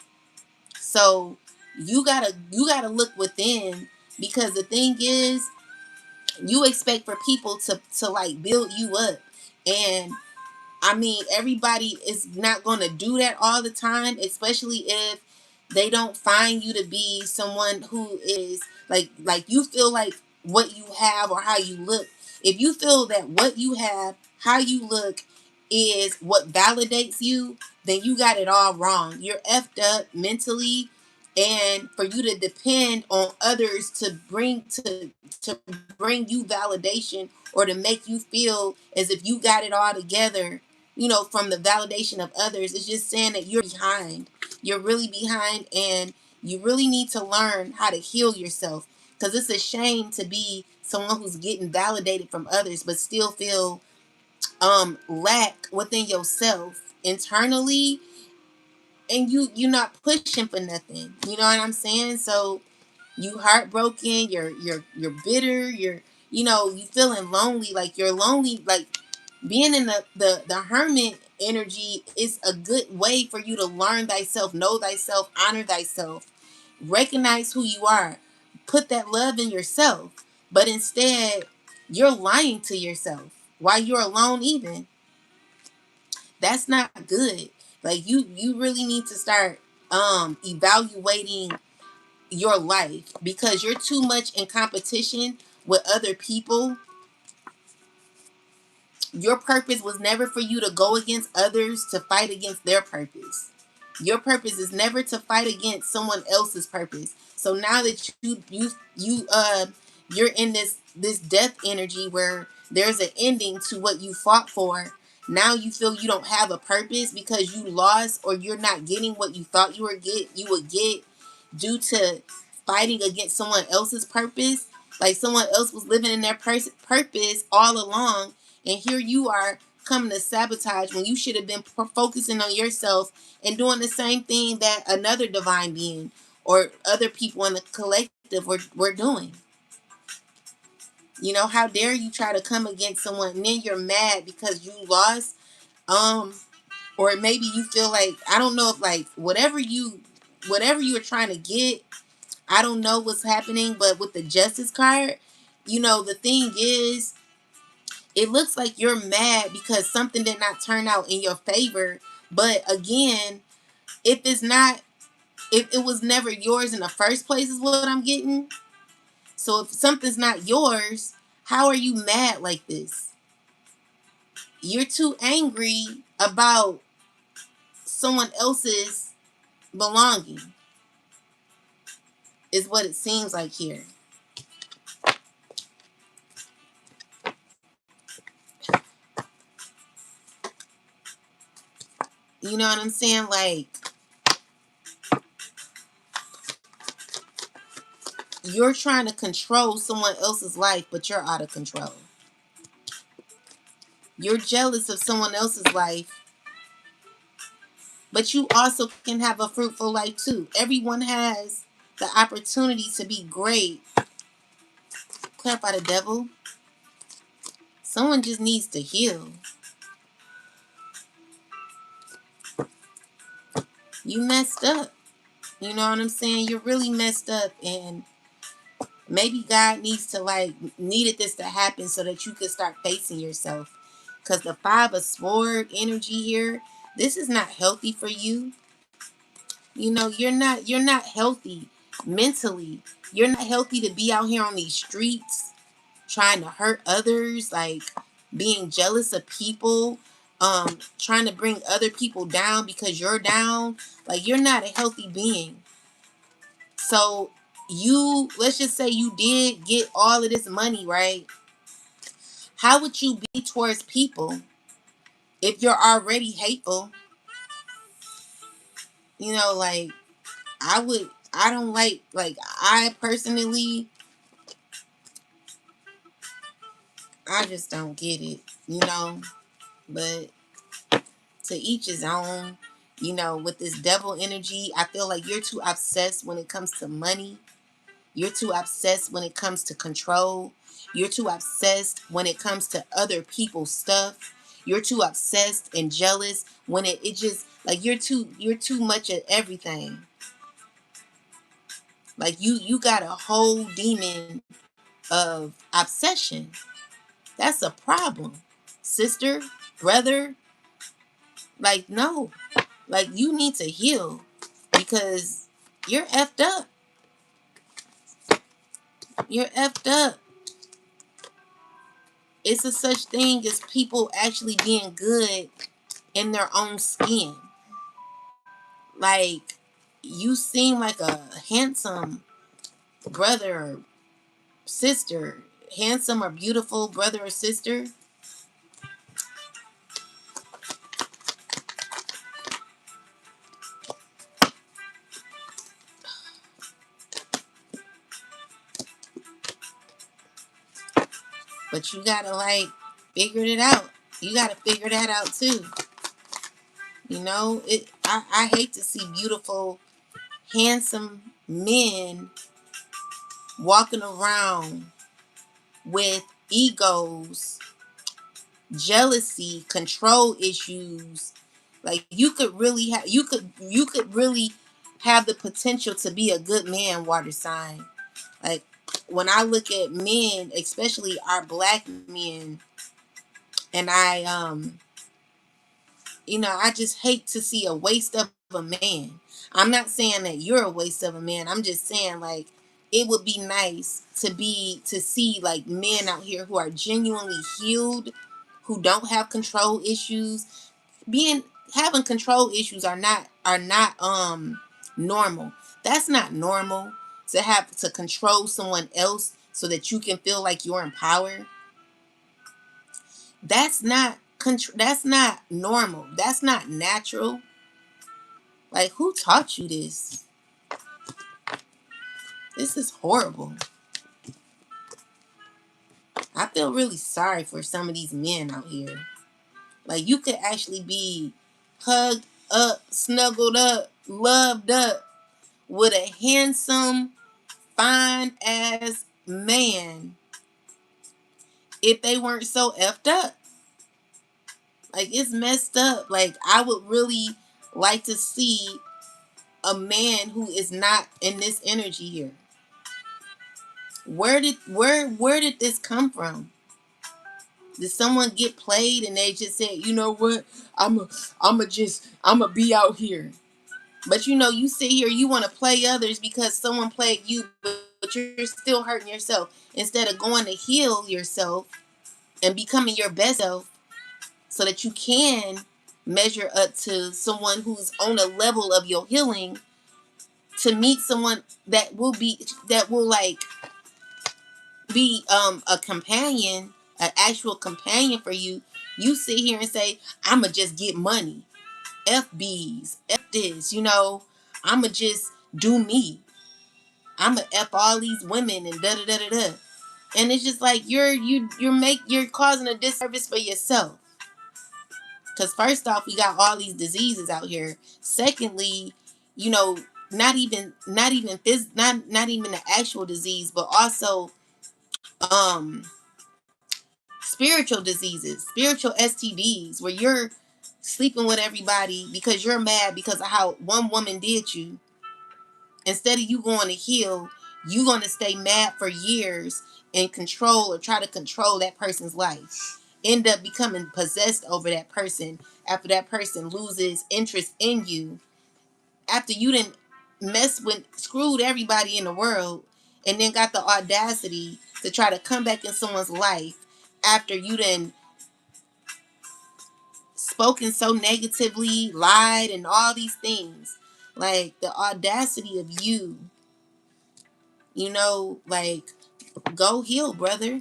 So you gotta look within, because the thing is, you expect for people to like build you up, and I mean, everybody is not going to do that all the time, especially if they don't find you to be someone who is like you feel like what you have or how you look. If you feel that what you have, how you look is what validates you, then you got it all wrong. You're effed up mentally, and for you to depend on others to bring you validation, or to make you feel as if you got it all together, from the validation of others, is just saying that you're behind. You're really behind, and you really need to learn how to heal yourself, because it's a shame to be someone who's getting validated from others but still feel lack within yourself internally, and you're not pushing for nothing. You know what I'm saying? So you heartbroken, you're bitter, you feeling lonely, like you're lonely, like being in the hermit energy is a good way for you to learn thyself, know thyself, honor thyself, recognize who you are, put that love in yourself. But instead, you're lying to yourself while you're alone even. That's not good. Like you really need to start evaluating your life, because you're too much in competition with other people. Your purpose was never for you to go against others to fight against their purpose. Your purpose is never to fight against someone else's purpose. So now that you're in this death energy where there's an ending to what you fought for, now you feel you don't have a purpose because you lost, or you're not getting what you thought you would get due to fighting against someone else's purpose. Like someone else was living in their purpose all along, and here you are coming to sabotage when you should have been focusing on yourself and doing the same thing that another divine being or other people in the collective were doing. You know, how dare you try to come against someone and then you're mad because you lost? Or maybe you feel like, I don't know, if like whatever you were trying to get, I don't know what's happening, but with the justice card, you know, the thing is, it looks like you're mad because something did not turn out in your favor. But again, if it's not, if it was never yours in the first place, is what I'm getting. So if something's not yours, how are you mad like this? You're too angry about someone else's belonging, is what it seems like here. You know what I'm saying? Like, you're trying to control someone else's life, but you're out of control. You're jealous of someone else's life, but you also can have a fruitful life too. Everyone has the opportunity to be great. Clarify the devil. Someone just needs to heal. You messed up. You know what I'm saying? You're really messed up, and maybe God needed this to happen so that you could start facing yourself. Because the Five of Sword energy here, this is not healthy for you. You know, you're not healthy mentally. You're not healthy to be out here on these streets trying to hurt others, like being jealous of people, trying to bring other people down because you're down. Like, you're not a healthy being. So let's just say you did get all of this money, right? How would you be towards people if you're already hateful? You know, like, I don't like, I personally, I just don't get it, you know. But to each his own. You know, with this devil energy, I feel like you're too obsessed when it comes to money. You're too obsessed when it comes to control. You're too obsessed when it comes to other people's stuff. You're too obsessed and jealous when it just, like, you're too much at everything. Like, you got a whole demon of obsession. That's a problem. Sister, brother, like, no. Like, you need to heal because you're effed up. You're effed up. It's a such thing as people actually being good in their own skin. Like, you seem like a handsome brother or sister, handsome or beautiful brother or sister, but you gotta, like, figure it out. You gotta figure that out too. You know, I hate to see beautiful, handsome men walking around with egos jealousy, control issues. Like you could really have the potential to be a good man, water sign. Like when I look at men, especially our black men, and I just hate to see a waste of a man. I'm not saying that you're a waste of a man. I'm just saying like it would be nice to see like men out here who are genuinely healed, who don't have control issues. Being Having control issues are not normal. That's not normal to have to control someone else so that you can feel like you're in power. That's not normal. That's not natural. Like, who taught you this? This is horrible. I feel really sorry for some of these men out here. Like, you could actually be hugged up, snuggled up, loved up with a handsome, fine ass man if they weren't so effed up. Like, it's messed up. Like, I would really like to see a man who is not in this energy here. Where did this come from? Did someone get played and they just said, you know what, I'm a be out here. But you sit here, you want to play others because someone played you, but you're still hurting yourself instead of going to heal yourself and becoming your best self so that you can measure up to someone who's on a level of your healing, to meet someone that will like be a companion, an actual companion for you. You sit here and say, I'ma just get money. F B's, F this, I'ma just do me. I'ma F all these women and da da da da da. And it's just like you're causing a disservice for yourself. Cause first off, we got all these diseases out here. Secondly, you know, not even the actual disease, but also um spiritual diseases, spiritual STDs, where you're sleeping with everybody because you're mad because of how one woman did you. Instead of you going to heal, you're going to stay mad for years and control or try to control that person's life. End up becoming possessed over that person after that person loses interest in you. After you didn't screwed everybody in the world and then got the audacity to try to come back in someone's life after you done spoken so negatively, lied, and all these things. Like the audacity of like, go heal, brother.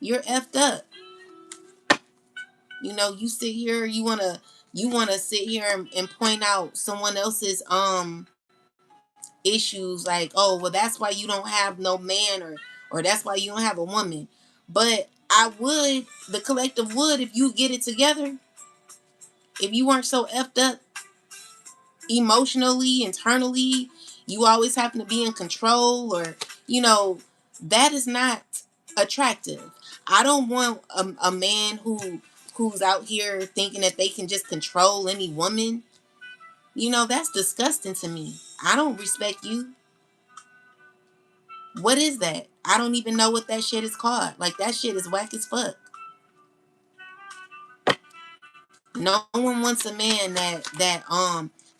You're effed up. You sit here, you wanna sit here and point out someone else's issues, like, oh well, that's why you don't have no man, or that's why you don't have a woman. But the collective would, if you get it together, if you weren't so effed up emotionally, internally, you always happen to be in control, or that is not attractive. I don't want a man who's out here thinking that they can just control any woman. That's disgusting to me. I don't respect you. What is that? I don't even know what that shit is called. Like, that shit is whack as fuck. No one wants a man that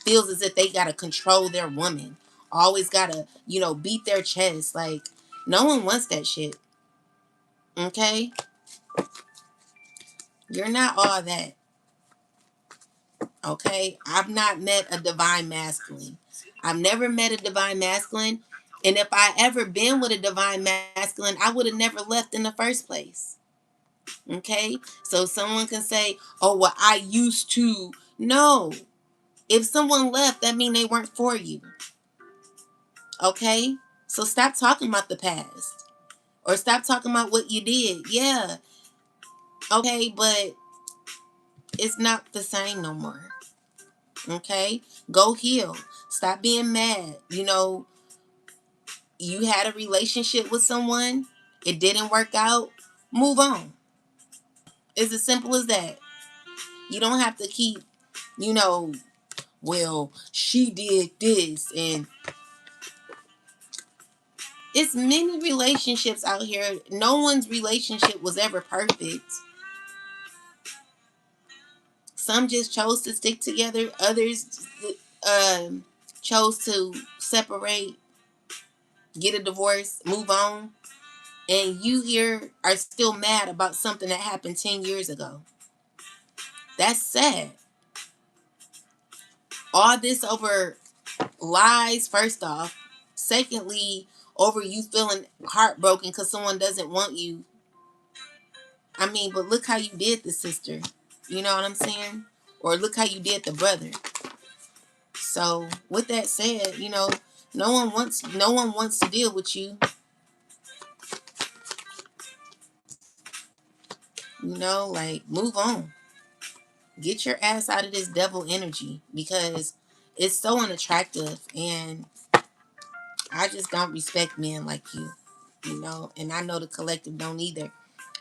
feels as if they gotta control their woman. Always gotta, beat their chest. Like, no one wants that shit. Okay? You're not all that. Okay? I've not met a divine masculine. I've never met a divine masculine. And if I ever been with a divine masculine, I would have never left in the first place. Okay? So someone can say, oh, well, I used to. No. If someone left, that means they weren't for you. Okay? So stop talking about the past. Or stop talking about what you did. Yeah. Okay, but it's not the same no more. Okay? Go heal. Stop being mad. You had a relationship with someone, it didn't work out. Move on. It's as simple as that. You don't have to keep, you know, well, she did this, and it's many relationships out here. No one's relationship was ever perfect. Some just chose to stick together. Others chose to separate, get a divorce, move on. And you here are still mad about something that happened 10 years ago. That's sad. All this over lies, first off. Secondly, over you feeling heartbroken because someone doesn't want you. I mean, but look how you did the sister. You know what I'm saying? Or look how you did the brother. So with that said, no one wants to deal with you. Like move on. Get your ass out of this devil energy because it's so unattractive, and I just don't respect men like you. And I know the collective don't either.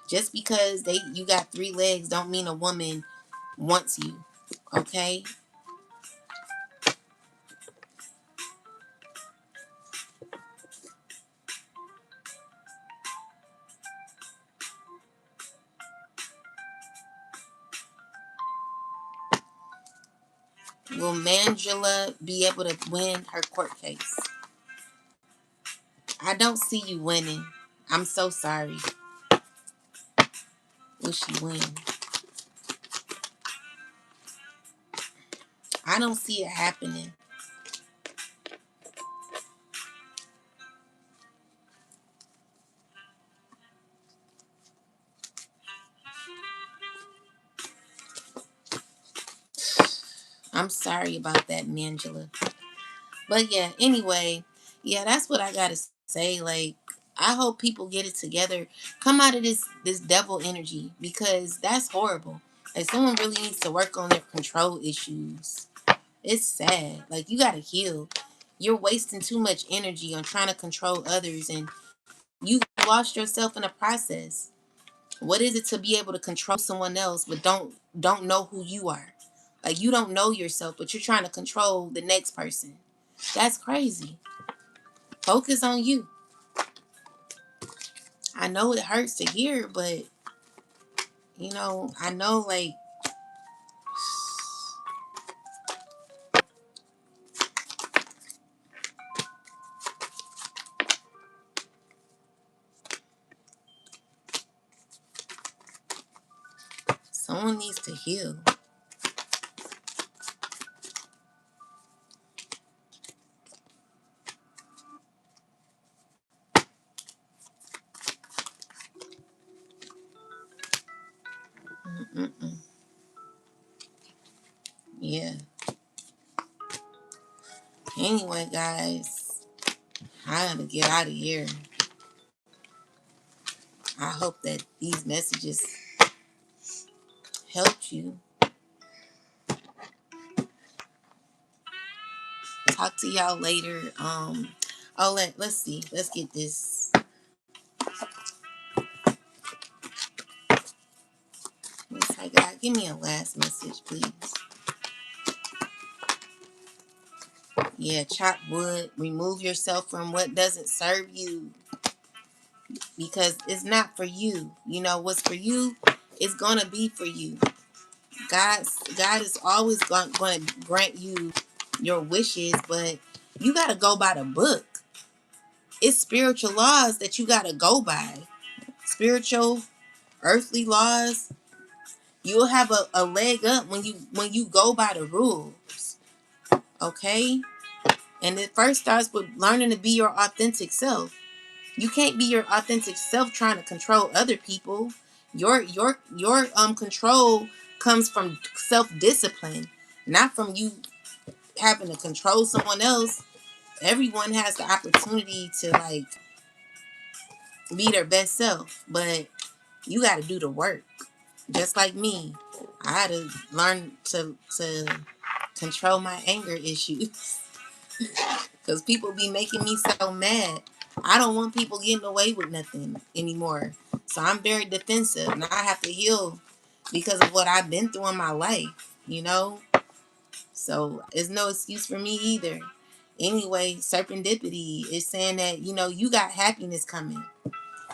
Just because you got 3 legs don't mean a woman wants you. Okay? Will Mangela be able to win her court case? I don't see you winning. I'm so sorry. Will she win? I don't see it happening. I'm sorry about that, Mangela. But yeah, anyway, yeah, that's what I gotta say. Like, I hope people get it together, come out of this devil energy, because that's horrible. Like, someone really needs to work on their control issues. It's sad. Like, you gotta heal. You're wasting too much energy on trying to control others, and you lost yourself in the process. What is it to be able to control someone else but don't know who you are? Like, you don't know yourself, but you're trying to control the next person. That's crazy. Focus on you. I know it hurts to hear, but I know, like, someone needs to heal. Mm-mm-mm. Yeah. Anyway, guys, I gotta get out of here. I hope that these messages helped you. Talk to y'all later. Let's see. Let's get this. Yes, I got. Give me a last message, please. Yeah, chop wood. Remove yourself from what doesn't serve you, because it's not for you. What's for you is gonna be for you. God is always going to grant you your wishes, but you got to go by the book. It's spiritual laws that you got to go by. Spiritual, earthly laws. You'll have a leg up when you go by the rules. Okay? And it first starts with learning to be your authentic self. You can't be your authentic self trying to control other people. Your control comes from self-discipline, not from you having to control someone else. Everyone has the opportunity to, like, be their best self, but you got to do the work. Just like me, I had to learn to control my anger issues because people be making me so mad. I don't want people getting away with nothing anymore. So I'm very defensive, and I have to heal because of what I've been through in my life, you know? So it's no excuse for me either. Anyway, serendipity is saying that, you know, you got happiness coming.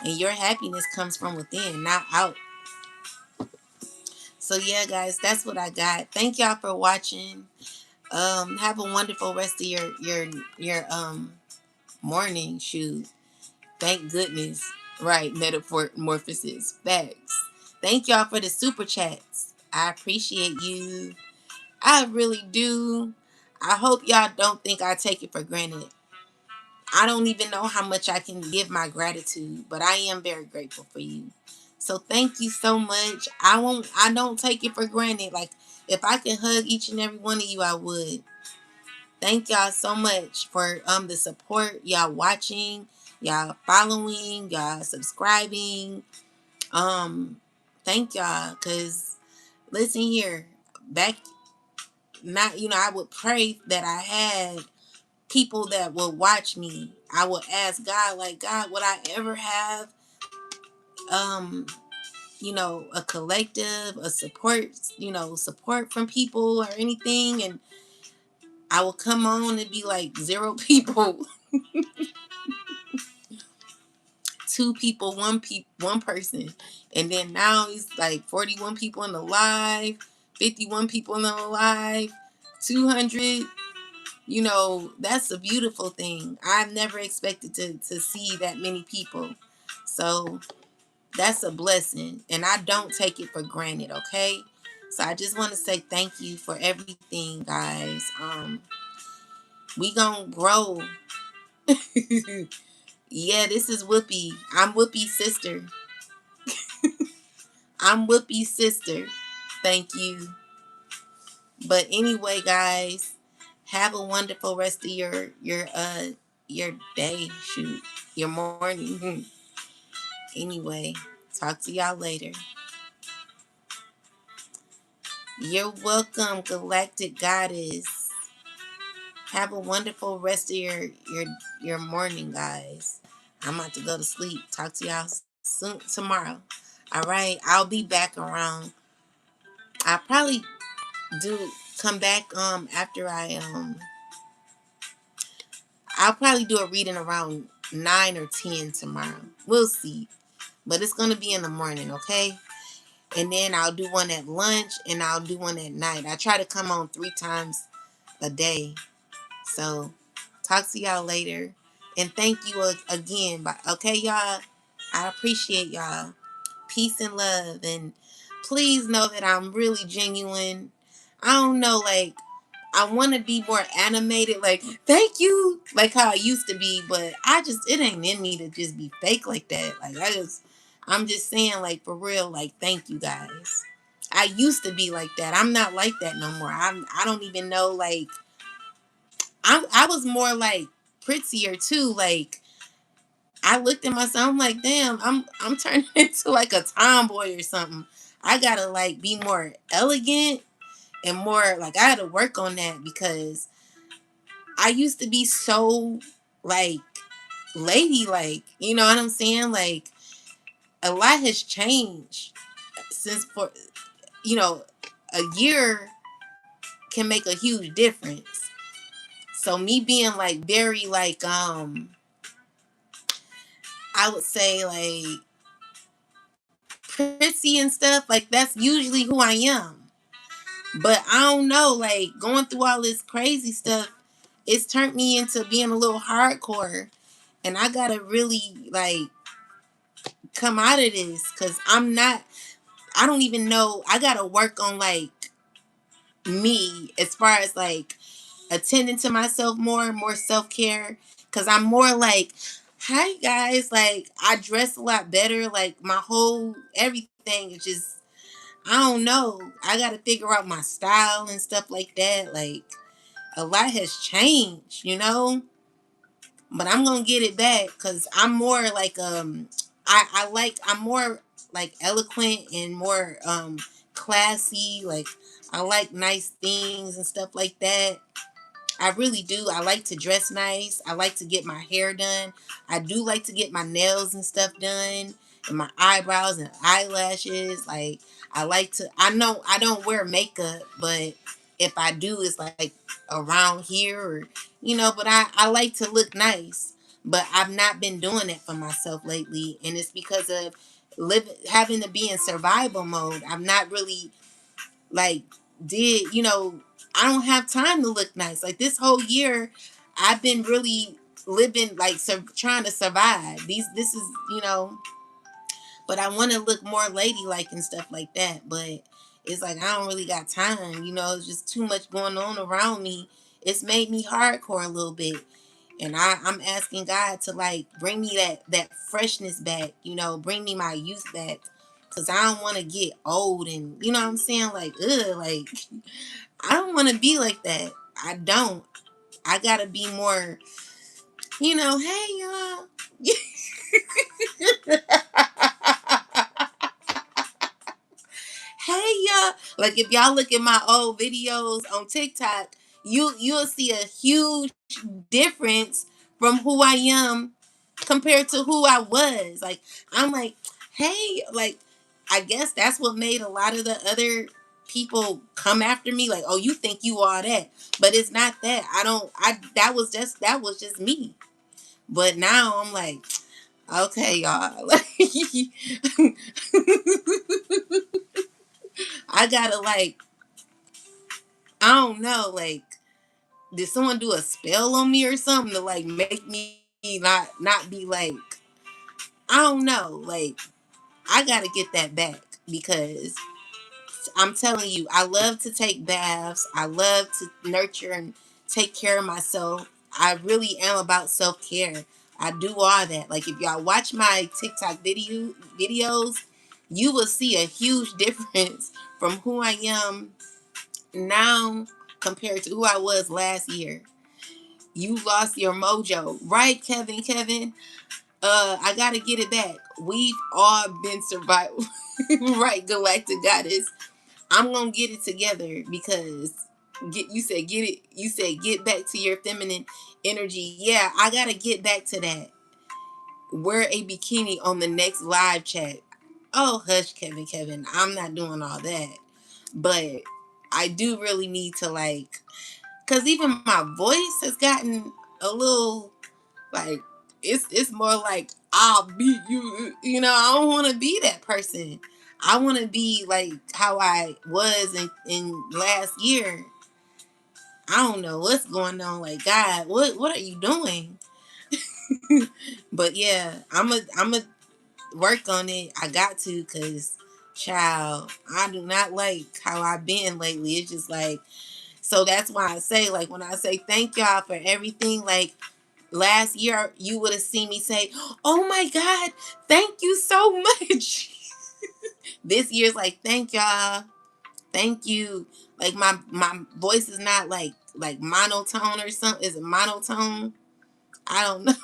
And your happiness comes from within, not out. So yeah, guys, that's what I got. Thank y'all for watching. Have a wonderful rest of your morning. Shoot. Thank goodness. Right, metamorphosis. Facts. Thank y'all for the super chats. I appreciate you. I really do. I hope y'all don't think I take it for granted. I don't even know how much I can give my gratitude, but I am very grateful for you. So thank you so much. I don't take it for granted. Like if I could hug each and every one of you, I would. Thank y'all so much for the support, y'all watching, y'all following, y'all subscribing. Um Thank y'all, cuz listen here. Back not I would pray that I had people that would watch me. I would ask God, like, God, would I ever have um a collective, a support, support from people or anything? And I will come on and be like zero people, two people, one person. And then now it's like 41 people in the live, 51 people in the live, 200. That's a beautiful thing. I've never expected to see that many people. So that's a blessing. And I don't take it for granted, okay? So I just want to say thank you for everything, guys. We gonna grow. Yeah, this is Whoopi. I'm Whoopi's sister. I'm Whoopi's sister. Thank you. But anyway, guys, have a wonderful rest of your day. Shoot, your morning. Anyway, talk to y'all later. You're welcome, Galactic Goddess. Have a wonderful rest of your morning, guys. I'm about to go to sleep. Talk to y'all soon tomorrow. All right, I'll be back around. I'll probably do come back after I'll probably do a reading around 9 or 10 tomorrow. We'll see. But it's gonna be in the morning, okay? And then I'll do one at lunch and I'll do one at night. I try to come on 3 times a day. So talk to y'all later. And thank you again. Okay, y'all? I appreciate y'all. Peace and love. And please know that I'm really genuine. I don't know, like, I want to be more animated, like, thank you, like how I used to be, but it ain't in me to just be fake like that. Like, I'm just saying, like, for real, like, thank you guys. I used to be like that. I'm not like that no more. I don't even know, like, I was more like prettier too. Like, I looked at myself, I'm like, damn, I'm turning into like a tomboy or something. I gotta like be more elegant and more like I had to work on that because I used to be so like ladylike. You know what I'm saying? Like a lot has changed since you know a year can make a huge difference. So me being like very like I would say like prissy and stuff, like that's usually who I am. But I don't know, like going through all this crazy stuff, it's turned me into being a little hardcore. And I gotta really like come out of this because I don't even know. I gotta work on like me as far as like attending to myself more self-care. Cause I'm more like, hi guys, like I dress a lot better. Like my whole everything is just I don't know. I gotta figure out my style and stuff like that. Like a lot has changed. But I'm gonna get it back because I'm more like I'm more like eloquent and more classy. Like I like nice things and stuff like that. I really do. I like to dress nice. I like to get my hair done. I do like to get my nails and stuff done. my eyebrows and eyelashes. Like I like to. I know I don't wear makeup, but if I do, it's like around here or But I like to look nice. But I've not been doing it for myself lately, and it's because of having to be in survival mode. I'm not really like did I don't have time to look nice. Like this whole year, I've been really living like trying to survive. This is but I want to look more ladylike and stuff like that. But it's like I don't really got time. It's just too much going on around me. It's made me hardcore a little bit, and I'm asking God to like bring me that freshness back. Bring me my youth back, cause I don't want to get old and what I'm saying, like like I don't want to be like that. I don't. I gotta be more. Hey y'all. Hey y'all. Like if y'all look at my old videos on TikTok, you'll see a huge difference from who I am compared to who I was. Like I'm like, hey, like I guess that's what made a lot of the other people come after me. Like, oh, you think you are that, but it's not that. I don't. I that was just me. But now I'm like, okay, y'all. Like, I gotta like, I don't know, like, did someone do a spell on me or something to like make me not be like, I don't know, like, I gotta get that back because I'm telling you, I love to take baths. I love to nurture and take care of myself. I really am about self care. I do all that. Like if y'all watch my TikTok videos, you will see a huge difference from who I am now compared to who I was last year. You lost your mojo, right, Kevin? Kevin, I gotta get it back. We've all been survival, right, Galactic Goddess. I'm gonna get it together because you said get back to your feminine energy. Yeah, I gotta get back to that. Wear a bikini on the next live chat. Oh hush, Kevin. I'm not doing all that. But I do really need to like, cause even my voice has gotten a little like it's more like I'll beat you. I don't want to be that person. I want to be like how I was in last year. I don't know what's going on. Like God, what are you doing? But yeah, I'm a work on it. I got to, cause child, I do not like how I've been lately. It's just like, so that's why I say, like, when I say thank y'all for everything, like last year you would have seen me say, oh my God, thank you so much. This year's like, thank y'all, thank you. Like my voice is not like monotone or something. Is it monotone? I don't know.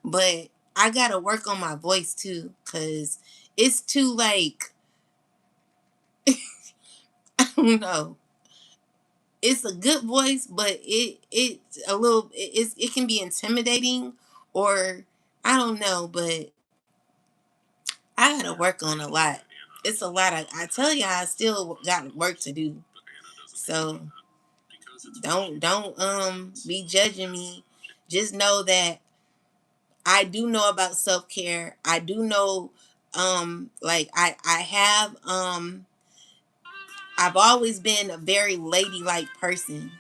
But I gotta work on my voice too, because it's too like I don't know. It's a good voice, but it's a little it can be intimidating, or I don't know, but I gotta work on a lot. It's a lot. I tell you, I still got work to do. So don't be judging me. Just know that I do know about self care. I do know like I have I've always been a very ladylike person.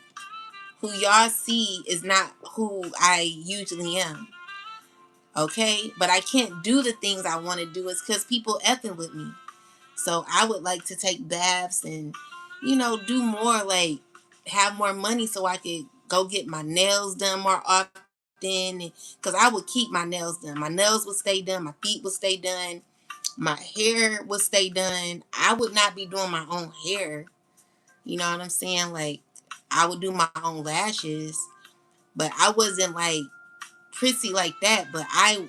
Who y'all see is not who I usually am. Okay? But I can't do the things I want to do is because people effing with me. So I would like to take baths and, do more, like have more money so I could go get my nails done more often. Because I would keep my nails done. My nails would stay done. My feet would stay done. My hair would stay done. I would not be doing my own hair. You know what I'm saying? Like I would do my own lashes, but I wasn't like prissy like that. But I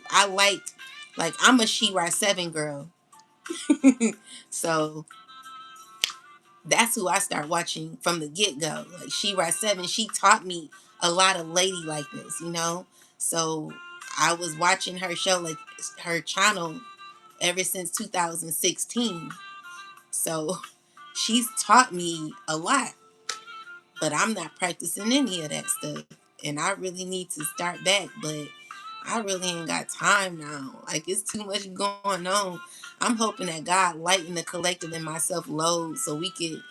like I'm a She Ra 7 girl. So that's who I start watching from the get go. Like She Ra 7, she taught me a lot of ladylikeness. So I was watching her show, like her channel, ever since 2016. So she's taught me a lot, but I'm not practicing any of that stuff. And I really need to start back, but I really ain't got time now. Like, it's too much going on. I'm hoping that God lighten the collective and myself load so we could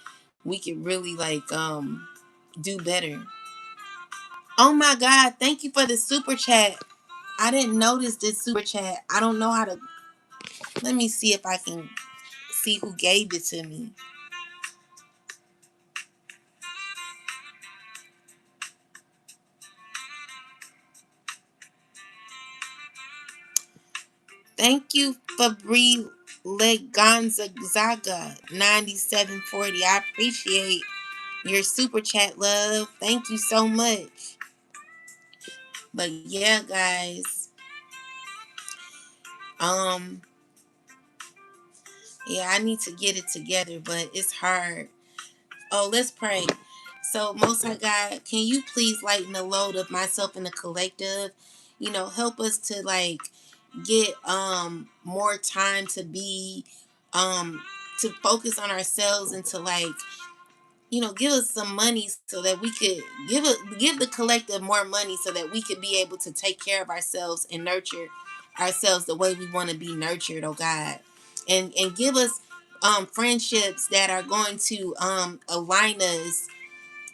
really like do better. Oh my God, thank you for the super chat. I didn't notice this super chat. I don't know how to, let me see if I can see who gave it to me. Thank you, Fabri Leganzaga 9740. I appreciate your super chat, love. Thank you so much. But yeah, guys. Um, yeah, I need to get it together, but it's hard. Oh, let's pray. So, Most High God, can you please lighten the load of myself and the collective? Help us to like get more time to be to focus on ourselves and to like give us some money so that we could give the collective more money so that we could be able to take care of ourselves and nurture ourselves the way we want to be nurtured, oh God. And give us friendships that are going to align us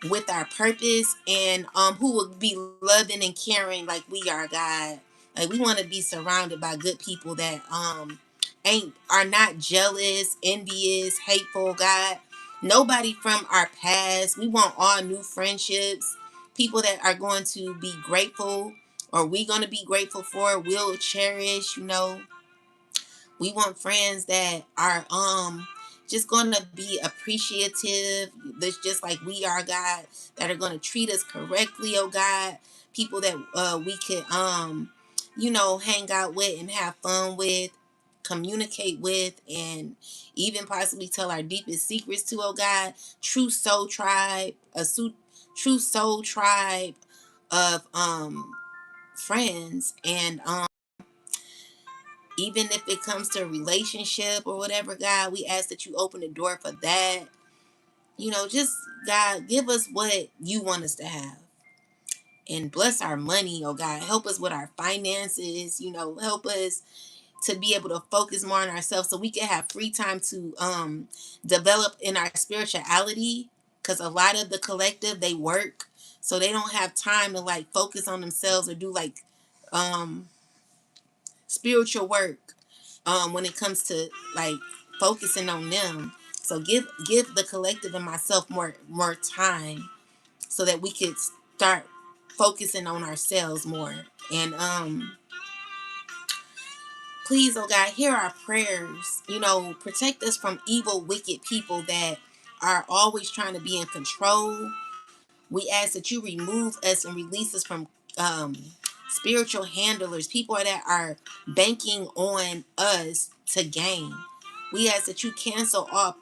with our purpose, and who will be loving and caring like we are, God. Like, we want to be surrounded by good people that ain't are not jealous, envious, hateful, God. Nobody from our past. We want all new friendships, people that are going to be grateful, or we going to be grateful for, will cherish, we want friends that are just gonna be appreciative, that's just like we are, God, that are gonna treat us correctly, oh God. People that we could hang out with and have fun with, communicate with, and even possibly tell our deepest secrets to, oh God. True soul tribe, true soul tribe of friends. And even if it comes to a relationship or whatever, God, we ask that you open the door for that. Just, God, give us what you want us to have. And bless our money, oh God. Help us with our finances, help us to be able to focus more on ourselves so we can have free time to develop in our spirituality. Because a lot of the collective, they work. So they don't have time to like focus on themselves or do like um spiritual work when it comes to like focusing on them. So give the collective and myself more time so that we could start focusing on ourselves more. And please, oh God, hear our prayers. Protect us from evil, wicked people that are always trying to be in control. We ask that you remove us and release us from um, spiritual handlers, people that are banking on us to gain. We ask that you cancel all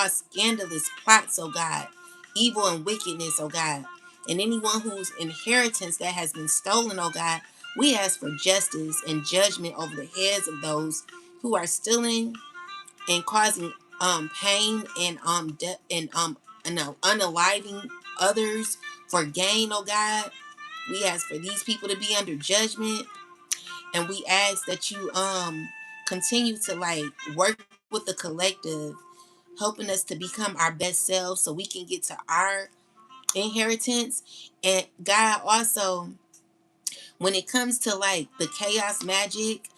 scandalous plots, oh God, evil and wickedness, oh God, and anyone whose inheritance that has been stolen, oh God. We ask for justice and judgment over the heads of those who are stealing and causing pain and death and unaliving others for gain, oh God. We ask for these people to be under judgment, and we ask that you continue to like work with the collective, helping us to become our best selves so we can get to our inheritance. And God, also, when it comes to like the chaos magic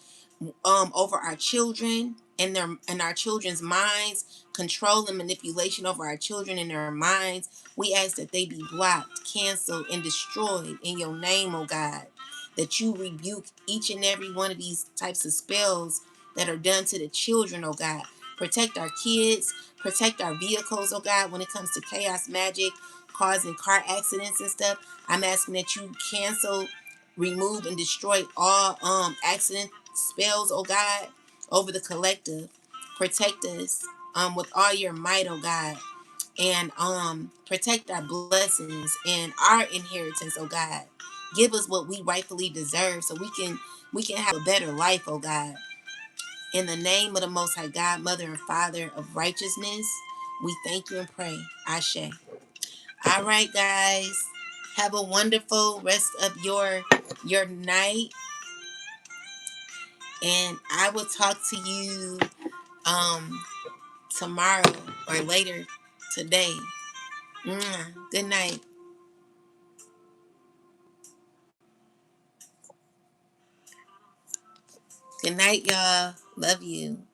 over our children and our children's minds, control and manipulation over our children and their minds, we ask that they be blocked, canceled, and destroyed in your name, oh God. That you rebuke each and every one of these types of spells that are done to the children, oh God. Protect our kids, protect our vehicles, oh God, when it comes to chaos magic causing car accidents and stuff. I'm asking that you cancel, remove, and destroy all accident spells, oh God, over the collective. Protect us with all your might, oh God, and protect our blessings and our inheritance, oh God. Give us what we rightfully deserve so we can have a better life, oh God. In the name of the Most High God, Mother and Father of righteousness, we thank you and pray. Ashe. All right, guys. Have a wonderful rest of your night. And I will talk to you tomorrow or later today. Good night. Good night, y'all. Love you.